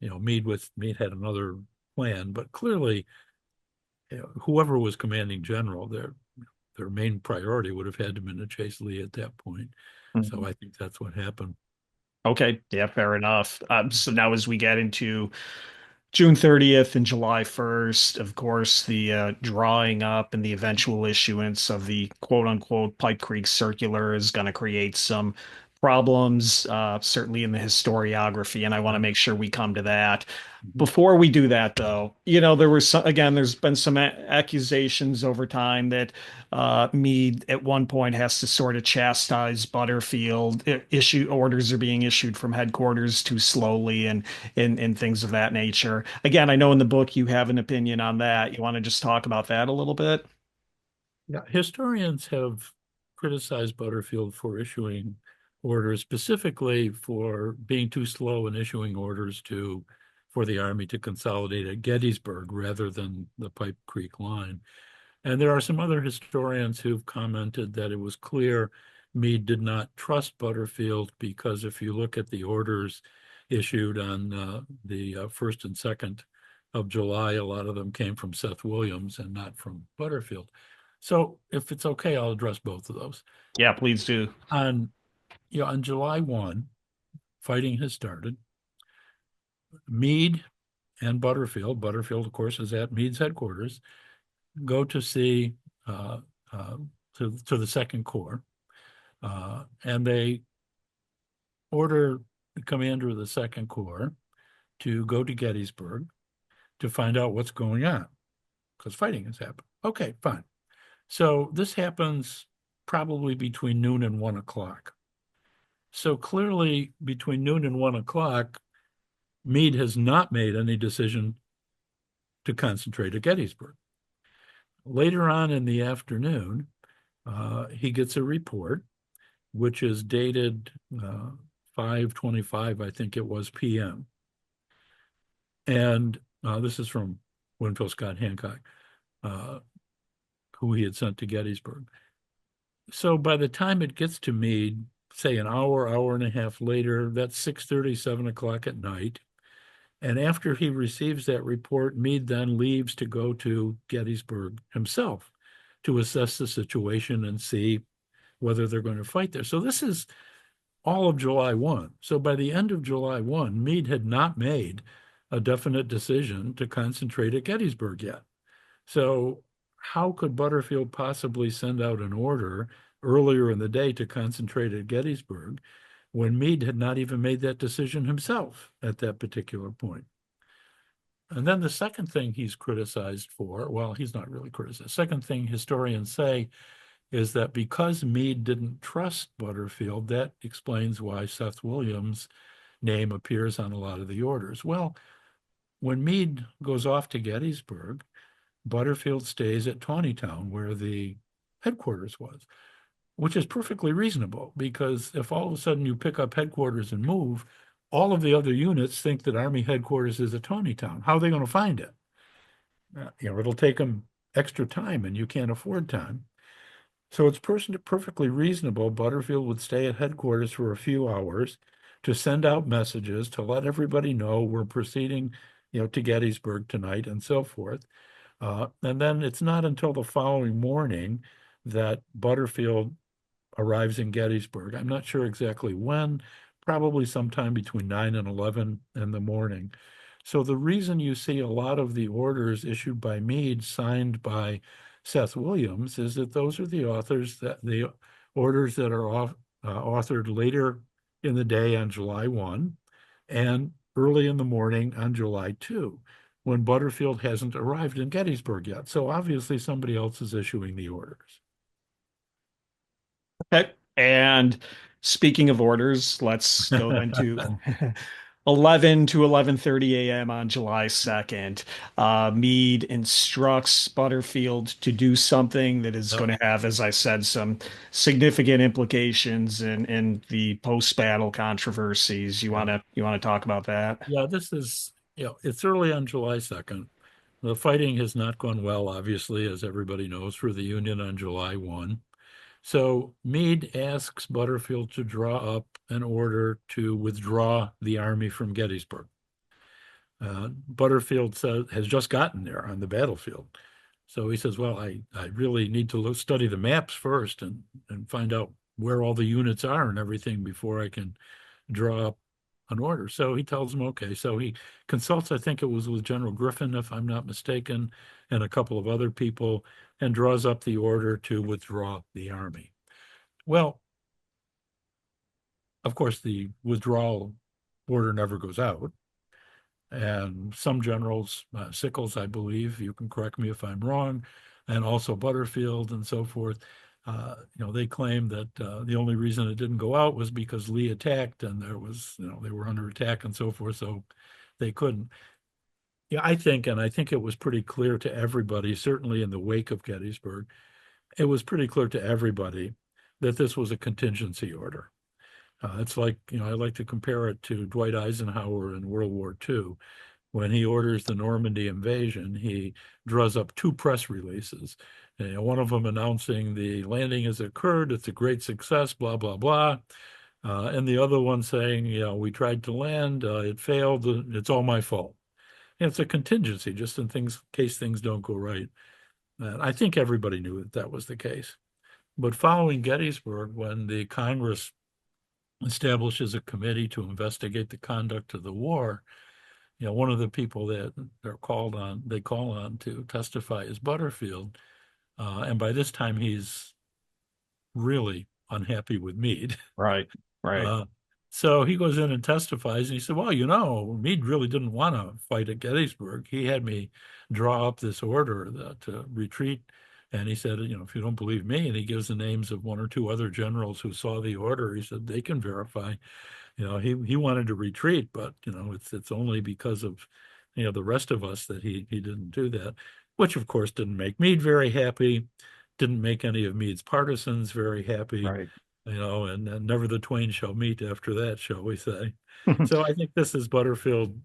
Meade had another plan, but clearly, whoever was commanding general, their main priority would have had to been to chase Lee at that point. So I think that's what happened. Okay, yeah, fair enough. So now as we get into June 30th and July 1st, of course, the drawing up and the eventual issuance of the quote unquote Pipe Creek Circular is going to create some problems, certainly in the historiography, and I want to make sure we come to that. Before we do that, though, there's been some accusations over time that Meade at one point has to sort of chastise Butterfield. Orders are being issued from headquarters too slowly and things of that nature. Again, I know in the book you have an opinion on that. You want to just talk about that a little bit? Yeah, historians have criticized Butterfield for issuing orders, specifically for being too slow in issuing orders for the army to consolidate at Gettysburg rather than the Pipe Creek line. And there are some other historians who've commented that it was clear Meade did not trust Butterfield because if you look at the orders issued on the 1st and 2nd of July, a lot of them came from Seth Williams and not from Butterfield. So if it's okay, I'll address both of those. Yeah, please do. On July 1, fighting has started. Meade and Butterfield, of course, is at Meade's headquarters, go to see to the Second Corps, and they order the commander of the Second Corps to go to Gettysburg to find out what's going on, because fighting has happened. Okay, fine. So this happens probably between noon and 1 o'clock. So clearly, between noon and 1 o'clock, Meade has not made any decision to concentrate at Gettysburg. Later on in the afternoon, he gets a report, which is dated 5:25, I think it was, p.m. And this is from Winfield Scott Hancock, who he had sent to Gettysburg. So by the time it gets to Meade, say an hour and a half later, that's 6:30, 7 o'clock at night. And after he receives that report, Meade then leaves to go to Gettysburg himself to assess the situation and see whether they're going to fight there. So this is all of July 1. So by the end of July 1, Meade had not made a definite decision to concentrate at Gettysburg yet. So how could Butterfield possibly send out an order earlier in the day to concentrate at Gettysburg when Meade had not even made that decision himself at that particular point? And then the second thing he's criticized for, well, he's not really criticized. Second thing historians say is that because Meade didn't trust Butterfield, that explains why Seth Williams' name appears on a lot of the orders. Well, when Meade goes off to Gettysburg, Butterfield stays at Taneytown, where the headquarters was, which is perfectly reasonable, because if all of a sudden you pick up headquarters and move, all of the other units think that Army headquarters is at Taneytown. How are they going to find it? It'll take them extra time, and you can't afford time. So it's perfectly reasonable Butterfield would stay at headquarters for a few hours to send out messages to let everybody know we're proceeding, to Gettysburg tonight and so forth. And then it's not until the following morning that Butterfield arrives in Gettysburg. I'm not sure exactly when, probably sometime between 9 and 11 in the morning. So the reason you see a lot of the orders issued by Meade signed by Seth Williams is that those are the orders that are authored later in the day on July 1 and early in the morning on July 2, when Butterfield hasn't arrived in Gettysburg yet. So obviously somebody else is issuing the orders. Okay. And speaking of orders, let's go into 11 to 11:30 a.m. on July 2nd. Meade instructs Butterfield to do something that is going to have, as I said, some significant implications in the post-battle controversies. You want to talk about that? Yeah, this is, it's early on July 2nd. The fighting has not gone well, obviously, as everybody knows, for the Union on July 1. So Meade asks Butterfield to draw up an order to withdraw the army from Gettysburg. Butterfield has just gotten there on the battlefield. So he says, well, I really need to study the maps first and find out where all the units are and everything before I can draw up an order. So he tells him, okay. So he consults, I think it was with General Griffin, if I'm not mistaken, and a couple of other people, and draws up the order to withdraw the army. Well, of course, the withdrawal order never goes out. And some generals, Sickles, I believe, you can correct me if I'm wrong, and also Butterfield and so forth, they claim that the only reason it didn't go out was because Lee attacked and there was, they were under attack and so forth, so they couldn't. Yeah, I think it was pretty clear to everybody, certainly in the wake of Gettysburg, it was pretty clear to everybody that this was a contingency order. It's like, I like to compare it to Dwight Eisenhower in World War II. When he orders the Normandy invasion, he draws up two press releases. One of them announcing the landing has occurred, it's a great success, blah, blah, blah. And the other one saying, we tried to land, it failed, it's all my fault. And it's a contingency, just in case things don't go right. And I think everybody knew that was the case. But following Gettysburg, when the Congress establishes a committee to investigate the conduct of the war, one of the people that they call on to testify is Butterfield. And by this time, he's really unhappy with Meade. Right. So he goes in and testifies, and he said, well, Meade really didn't want to fight at Gettysburg. He had me draw up this order to retreat. And he said, if you don't believe me, and he gives the names of one or two other generals who saw the order, he said, they can verify. He wanted to retreat, but, it's only because of, the rest of us that he didn't do that, which, of course, didn't make Meade very happy. didn't make any of Meade's partisans very happy, Right. and never the twain shall meet after that, shall we say. So I think this is Butterfield.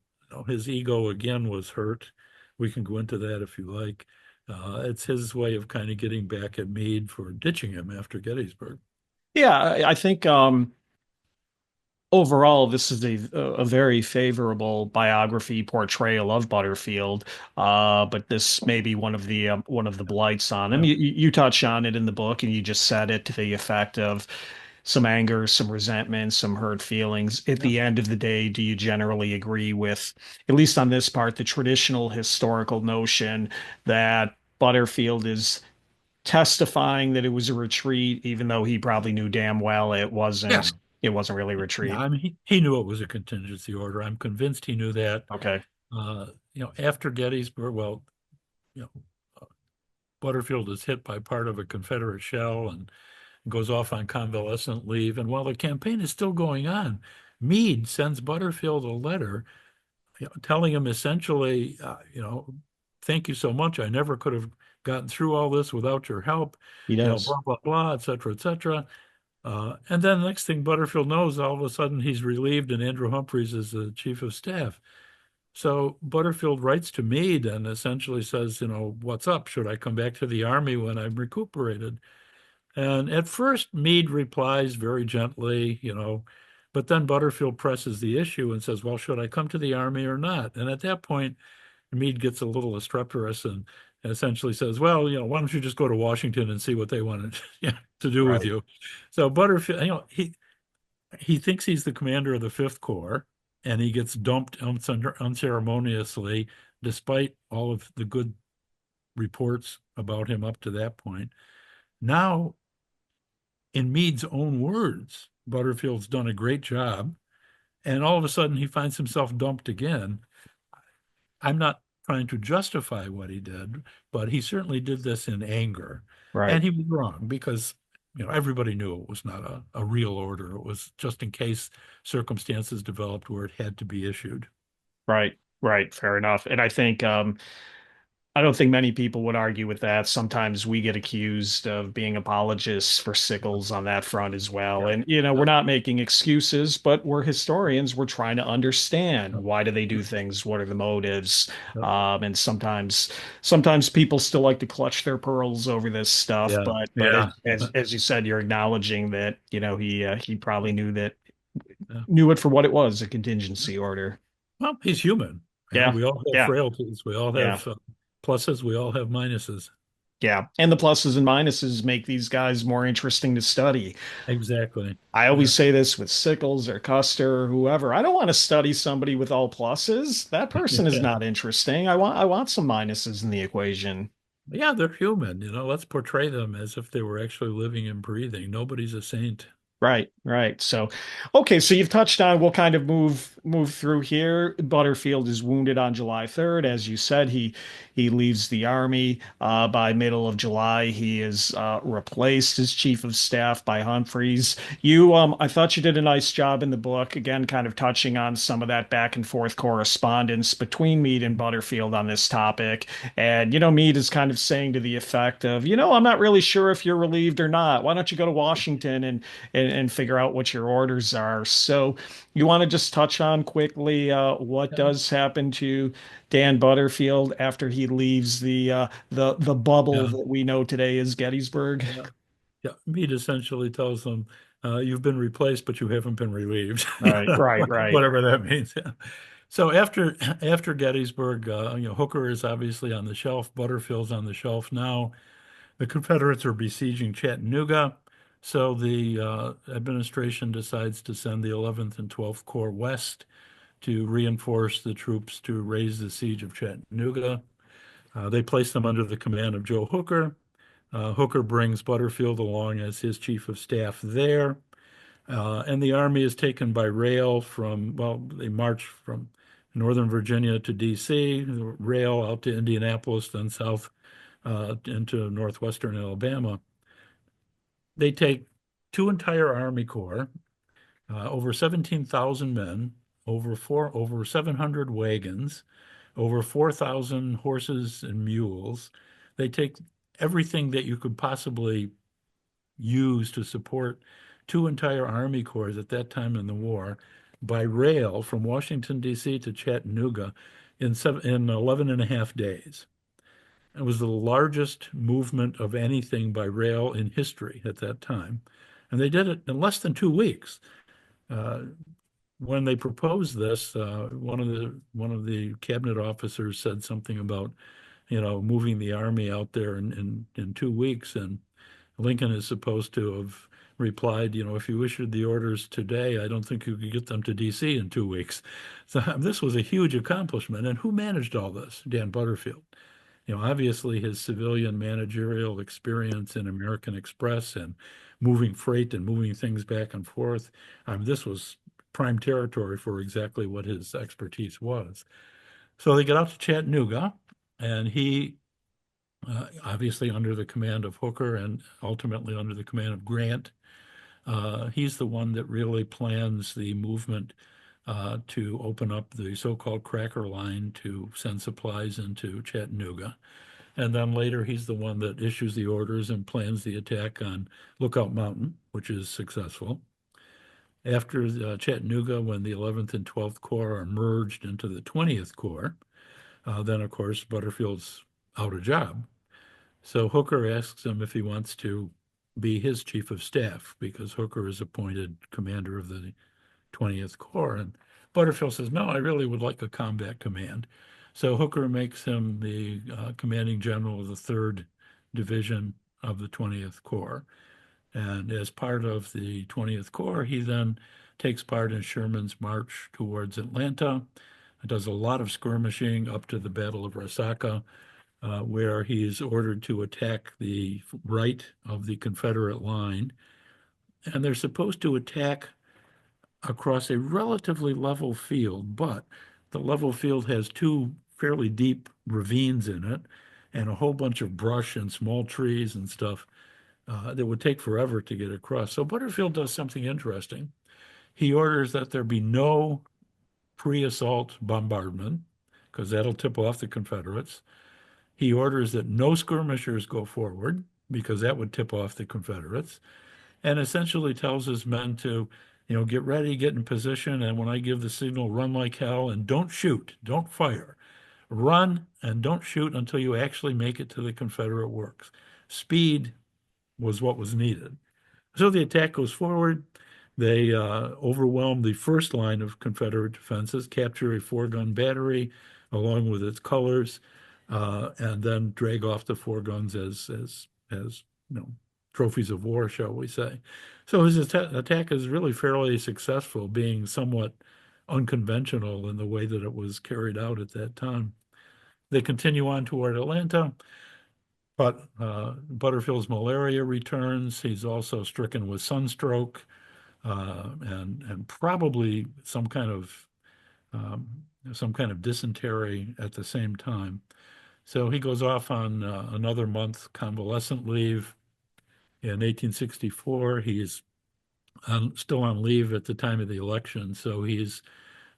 His ego again was hurt. We can go into that if you like. It's his way of kind of getting back at Meade for ditching him after Gettysburg. Yeah, I think overall, this is a very favorable biography portrayal of Butterfield. But this may be one of the blights on him. Yeah. You touch on it in the book, and you just said it to the effect of some anger, some resentment, some hurt feelings. At Yeah. the end of the day, do you generally agree with, at least on this part, the traditional historical notion that Butterfield is testifying that it was a retreat, even though he probably knew damn well Yeah. it wasn't really a Yeah. retreat. I mean, he knew it was a contingency order. I'm convinced he knew that. Okay. After Gettysburg, well, you know, uh, Butterfield is hit by part of a Confederate shell and goes off on convalescent leave. And while the campaign is still going on, Meade sends Butterfield a letter, telling him essentially, thank you so much. I never could have gotten through all this without your help, He does. blah, blah, blah, et cetera, et cetera. And then the next thing Butterfield knows, all of a sudden he's relieved and Andrew Humphreys is the chief of staff. So Butterfield writes to Meade and essentially says, what's up? Should I come back to the army when I'm recuperated? And at first, Meade replies very gently, but then Butterfield presses the issue and says, well, should I come to the army or not? And at that point, Meade gets a little obstreperous and essentially says, well, why don't you just go to Washington and see what they wanted to do with Right. you? So Butterfield, he thinks he's the commander of the Fifth Corps, and he gets dumped unceremoniously, despite all of the good reports about him up to that point. Now, in Meade's own words, Butterfield's done a great job, and all of a sudden he finds himself dumped again. I'm not trying to justify what he did, but he certainly did this in anger. Right. And he was wrong because everybody knew it was not a real order. It was just in case circumstances developed where it had to be issued. Right. Right. Fair enough. And I don't think many people would argue with that. Sometimes we get accused of being apologists for Sickles on that front as well. Yeah. And, we're not making excuses, but we're historians. We're trying to understand, why do they do things? What are the motives? Yep. And sometimes people still like to clutch their pearls over this stuff. Yeah. But Yeah. as you said, you're acknowledging that, he probably Yeah. knew it for what it was, a contingency order. Well, he's human. Yeah. We all have Yeah. frailties. We all Yeah. have pluses. We all have minuses. Yeah. And the pluses and minuses make these guys more interesting to study. Exactly. I Yeah. always say this with Sickles or Custer or whoever. I don't want to study somebody with all pluses. That person is Yeah. not interesting. I want some minuses in the equation. Yeah, they're human. Let's portray them as if they were actually living and breathing. Nobody's a saint. Right, right. So, okay, so you've touched on, we'll kind of move through here. Butterfield is wounded on July 3rd. As you said, he leaves the army. By middle of July, he is replaced as chief of staff by Humphreys. I thought you did a nice job in the book, again, kind of touching on some of that back and forth correspondence between Meade and Butterfield on this topic. And, Meade is kind of saying to the effect of, I'm not really sure if you're relieved or not. Why don't you go to Washington and figure out what your orders are? So you want to just touch on quickly what does happen to Dan Butterfield after he leaves the bubble Yeah. that we know today as Gettysburg? Yeah. Yeah. Meade essentially tells them, you've been replaced, but you haven't been relieved. Right, right. Whatever that means. Yeah. So after Gettysburg, Hooker is obviously on the shelf. Butterfield's on the shelf now. The Confederates are besieging Chattanooga. So the administration decides to send the 11th and 12th Corps west to reinforce the troops to raise the siege of Chattanooga. They place them under the command of Joe Hooker. Hooker brings Butterfield along as his chief of staff there. And the army is taken by rail they march from Northern Virginia to D.C., rail out to Indianapolis, then south into northwestern Alabama. They take two entire Army Corps, over 17,000 men, over 700 wagons, over 4,000 horses and mules. They take everything that you could possibly use to support two entire Army Corps at that time in the war by rail from Washington, D.C. to Chattanooga in 11 and a half days. It was the largest movement of anything by rail in history at that time. And they did it in less than 2 weeks. Uh, when they proposed this, one of the cabinet officers said something about, moving the army out there in 2 weeks, and Lincoln is supposed to have replied, if you issued the orders today, I don't think you could get them to D.C. in 2 weeks. So this was a huge accomplishment. And who managed all this? Dan Butterfield. Obviously his civilian managerial experience in American Express and moving freight and moving things back and forth. This was prime territory for exactly what his expertise was. So they get out to Chattanooga, and he, obviously under the command of Hooker and ultimately under the command of Grant, he's the one that really plans the movement to open up the so-called Cracker Line to send supplies into Chattanooga. And then later, he's the one that issues the orders and plans the attack on Lookout Mountain, which is successful. After Chattanooga, when the 11th and 12th Corps are merged into the 20th Corps, then, of course, Butterfield's out of job. So Hooker asks him if he wants to be his chief of staff, because Hooker is appointed commander of the 20th Corps. And Butterfield says, no, I really would like a combat command. So Hooker makes him the commanding general of the 3rd Division of the 20th Corps. And as part of the 20th Corps, he then takes part in Sherman's march towards Atlanta. Does a lot of skirmishing up to the Battle of Resaca, where he is ordered to attack the right of the Confederate line. And they're supposed to attack across a relatively level field, but the level field has two fairly deep ravines in it and a whole bunch of brush and small trees and stuff that would take forever to get across. So Butterfield does something interesting. He orders that there be no pre-assault bombardment, because that'll tip off the Confederates. He orders that no skirmishers go forward, because that would tip off the Confederates, and essentially tells his men to, get ready, get in position, and when I give the signal, run like hell, and don't shoot, don't fire. Run and don't shoot until you actually make it to the Confederate works. Speed was what was needed. So the attack goes forward. They overwhelm the first line of Confederate defenses, capture a 4-gun battery along with its colors, and then drag off the 4 guns as trophies of war, shall we say. So his attack is really fairly successful, being somewhat unconventional in the way that it was carried out at that time. They continue on toward Atlanta, but Butterfield's malaria returns. He's also stricken with sunstroke and probably some kind of dysentery at the same time. So he goes off on another month convalescent leave. In 1864, he's still on leave at the time of the election, so he's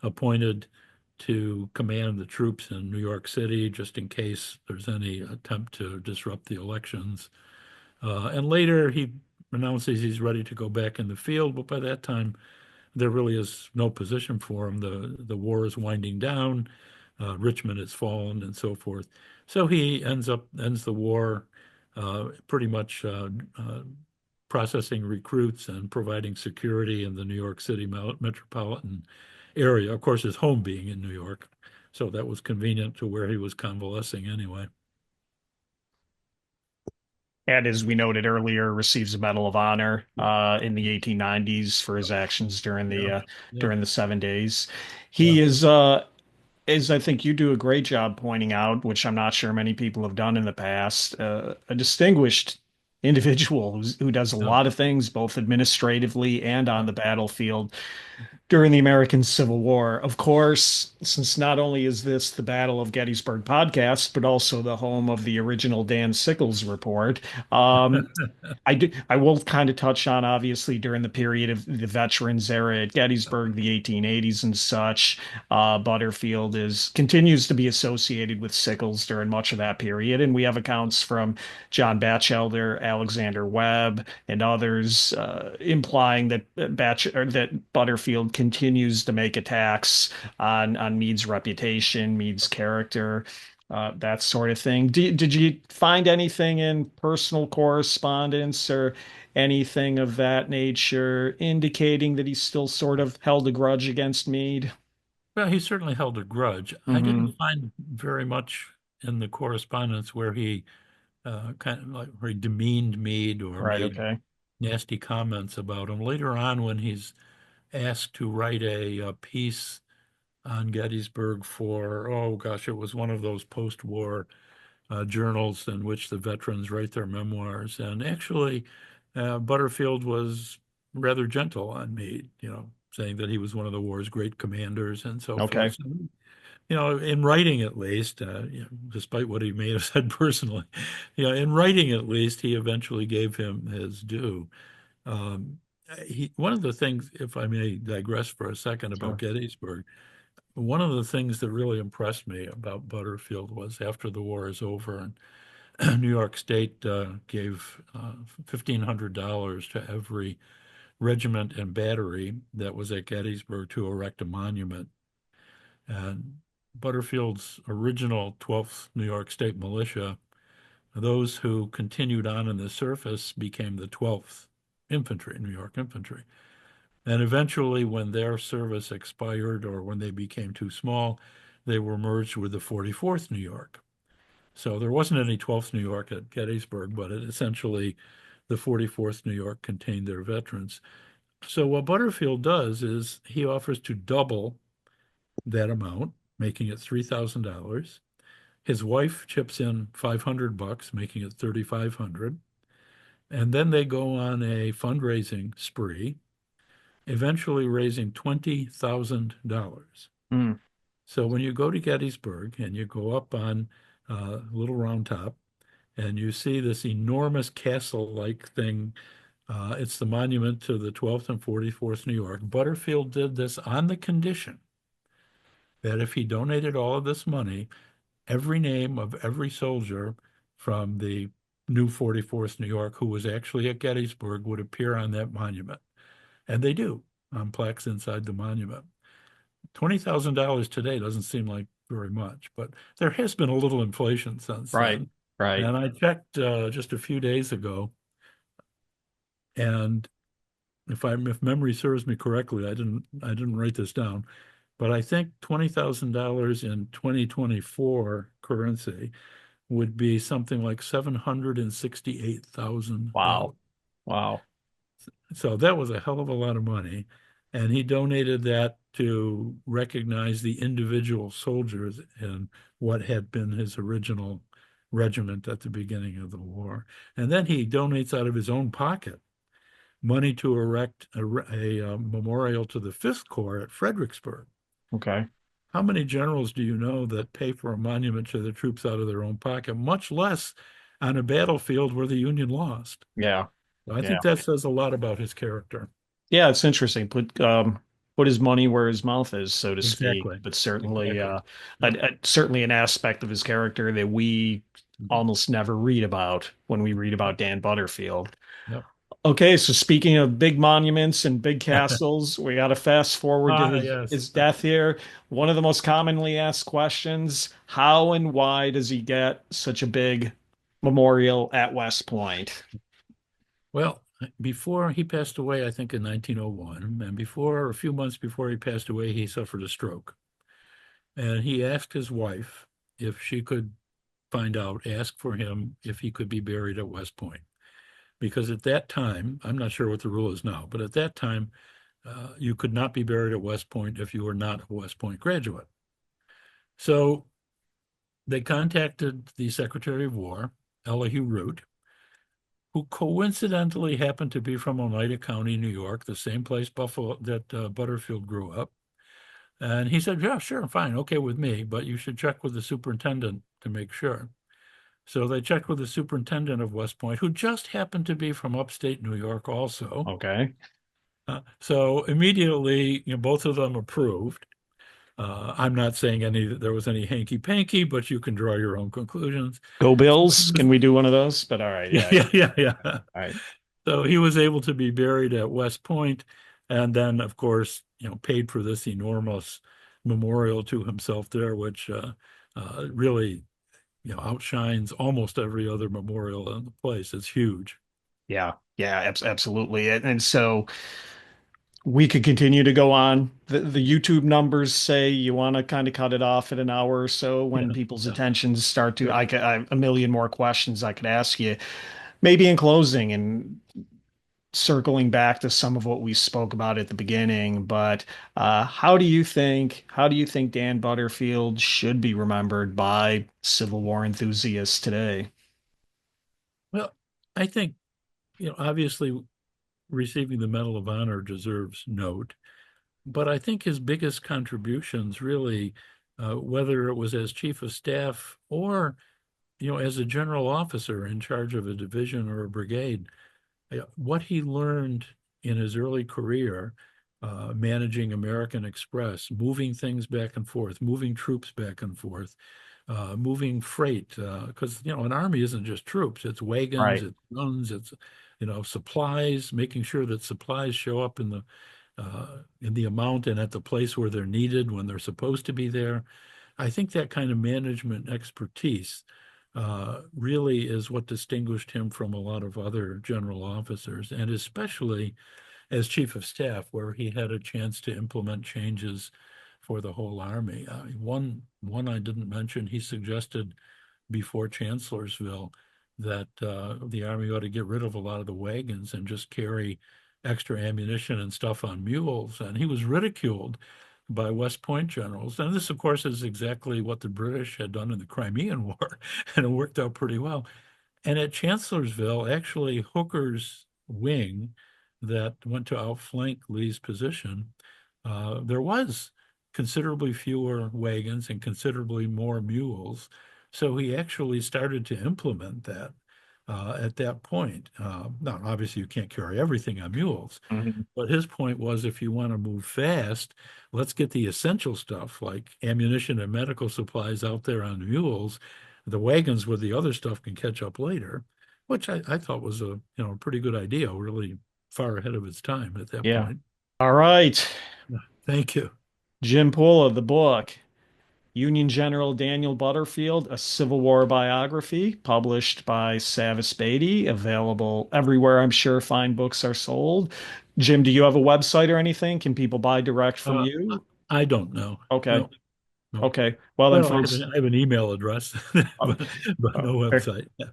appointed to command the troops in New York City, just in case there's any attempt to disrupt the elections. And later he announces he's ready to go back in the field, but by that time there really is no position for him. The war is winding down, Richmond has fallen, and so forth. So he ends the war pretty much processing recruits and providing security in the New York City metropolitan area. Of course, his home being in New York, so that was convenient to where he was convalescing anyway. And as we noted earlier, receives a Medal of Honor in the 1890s for his actions during the 7 days. He is, as I think you do a great job pointing out, which I'm not sure many people have done in the past, a distinguished individual who does a lot of things, both administratively and on the battlefield. during the American Civil War. Of course, since not only is this the Battle of Gettysburg podcast, but also the home of the original Dan Sickles report, um, I will kind of touch on obviously during the period of the veterans era at Gettysburg, the 1880s and such. Butterfield is continues to be associated with Sickles during much of that period, and we have accounts from John Batchelder, Alexander Webb, and others implying that that Butterfield continues to make attacks on Meade's reputation, Meade's character, that sort of thing. Did you find anything in personal correspondence or anything of that nature indicating that he still sort of held a grudge against Meade? Well, he certainly held a grudge. I Hmm. didn't find very much in the correspondence where he kind of like where he demeaned Meade or Right. made Okay. nasty comments about him. Later on, when he's asked to write a piece on Gettysburg for, oh gosh, it was one of those post-war journals in which the veterans write their memoirs. And actually, Butterfield was rather gentle on Meade, saying that he was one of the war's great commanders and so forth. Okay. So, in writing at least, despite what he may have said personally, in writing at least, he eventually gave him his due. Um, one of the things, if I may digress for a second about Sure. Gettysburg, one of the things that really impressed me about Butterfield was after the war is over and New York State gave $1,500 to every regiment and battery that was at Gettysburg to erect a monument. And Butterfield's original 12th New York State Militia, those who continued on in the surface became the 12th Infantry, New York Infantry. And eventually, when their service expired or when they became too small, they were merged with the 44th New York. So there wasn't any 12th New York at Gettysburg, but essentially the 44th New York contained their veterans. So what Butterfield does is he offers to double that amount, making it $3,000. His wife chips in $500, making it $3,500. And then they go on a fundraising spree, eventually raising $20,000. Mm. So when you go to Gettysburg and you go up on Little Round Top and you see this enormous castle-like thing, it's the monument to the 12th and 44th New York. Butterfield did this on the condition that if he donated all of this money, every name of every soldier from the new 44th New York who was actually at Gettysburg would appear on that monument. And they do on plaques inside the monument. $20,000 today doesn't seem like very much, but there has been a little inflation since Right. then. Right. And I checked just a few days ago, and if memory serves me correctly, I didn't write this down, but I think $20,000 in 2024 currency would be something like $768,000. Wow. Wow. So that was a hell of a lot of money. And he donated that to recognize the individual soldiers in what had been his original regiment at the beginning of the war. And then he donates out of his own pocket money to erect a memorial to the Fifth Corps at Fredericksburg. Okay. How many generals do you know that pay for a monument to the troops out of their own pocket, much less on a battlefield where the Union lost? Yeah. I Yeah. think that says a lot about his character. Yeah, it's interesting. Put his money where his mouth is, so to speak. Exactly. But certainly, Exactly. Yep. certainly an aspect of his character that we Mhm. almost never read about when we read about Dan Butterfield. Yep. Okay, so speaking of big monuments and big castles, we got to fast forward to Ah, his yes. death here. One of the most commonly asked questions: how and why does he get such a big memorial at West Point? Well, before he passed away, I think in 1901, and a few months before he passed away, he suffered a stroke. And he asked his wife if she could ask for him if he could be buried at West Point. Because at that time, I'm not sure what the rule is now, but at that time, you could not be buried at West Point if you were not a West Point graduate. So they contacted the Secretary of War, Elihu Root, who coincidentally happened to be from Oneida County, New York, the same place Buffalo that Butterfield grew up. And he said, yeah, sure, fine, okay with me, but you should check with the superintendent to make sure. So they checked with the superintendent of West Point, who just happened to be from upstate New York also. Okay. So immediately, both of them approved. I'm not saying there was any hanky-panky, but you can draw your own conclusions. Go Bills. Can we do one of those? But all right. Yeah. All right. So he was able to be buried at West Point, and then, of course, paid for this enormous memorial to himself there, which really, outshines almost every other memorial in the place. It's huge. Yeah, absolutely. And so we could continue to go on. The YouTube numbers say you want to kind of cut it off at an hour or so when people's attentions start to. I have a million more questions I could ask you. Maybe in closing and circling back to some of what we spoke about at the beginning, but how do you think Dan Butterfield should be remembered by Civil War enthusiasts today? Well, I think, obviously receiving the Medal of Honor deserves note, but I think his biggest contributions really, whether it was as chief of staff or, as a general officer in charge of a division or a brigade, what he learned in his early career, managing American Express, moving things back and forth, moving troops back and forth, moving freight, because, an army isn't just troops, it's wagons, Right. it's guns, it's, supplies, making sure that supplies show up in the amount and at the place where they're needed when they're supposed to be there. I think that kind of management expertise really is what distinguished him from a lot of other general officers, and especially as chief of staff, where he had a chance to implement changes for the whole army. One I didn't mention, he suggested before Chancellorsville that the army ought to get rid of a lot of the wagons and just carry extra ammunition and stuff on mules. And he was ridiculed by West Point generals. And this, of course, is exactly what the British had done in the Crimean War, and it worked out pretty well. And at Chancellorsville, actually, Hooker's wing that went to outflank Lee's position, there was considerably fewer wagons and considerably more mules. So he actually started to implement that at that point. Now, obviously, you can't carry everything on mules, but his point was, if you want to move fast, let's get the essential stuff like ammunition and medical supplies out there on mules. The wagons with the other stuff can catch up later, which I thought was a pretty good idea, really far ahead of its time at that point. All right. Thank you. Jim Pula, the book, Union General Daniel Butterfield, a Civil War Biography, published by Savas Beatty, available everywhere I'm sure fine books are sold. Jim, do you have a website or anything? Can people buy direct from you? I don't know. Okay. No. Okay. Well, then, folks, I have an email address, but no website. Yeah.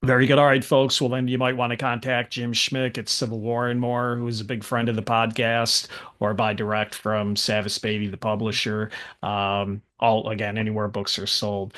Very good. All right, folks. Well, then you might want to contact Jim Schmick at Civil War and More, who is a big friend of the podcast, or buy direct from Savas Beatty, the publisher. Again, anywhere books are sold.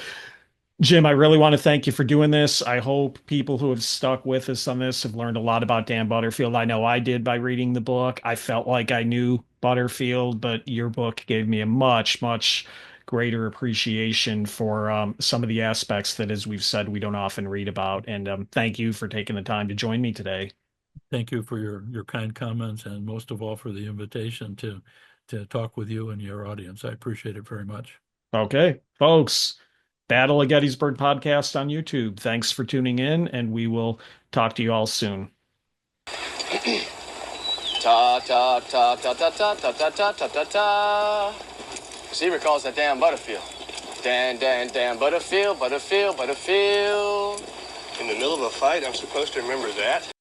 Jim, I really want to thank you for doing this. I hope people who have stuck with us on this have learned a lot about Dan Butterfield. I know I did by reading the book. I felt like I knew Butterfield, but your book gave me a much, much greater appreciation for some of the aspects that, as we've said, we don't often read about. And thank you for taking the time to join me today. Thank you for your kind comments, and most of all for the invitation to talk with you and your audience. I appreciate it very much. Okay, folks. Battle of Gettysburg Podcast on YouTube. Thanks for tuning in, and we will talk to you all soon. Ta ta ta ta ta ta ta ta ta ta ta ta. He recalls that Dan Butterfield. Dan Butterfield. In the middle of a fight, I'm supposed to remember that?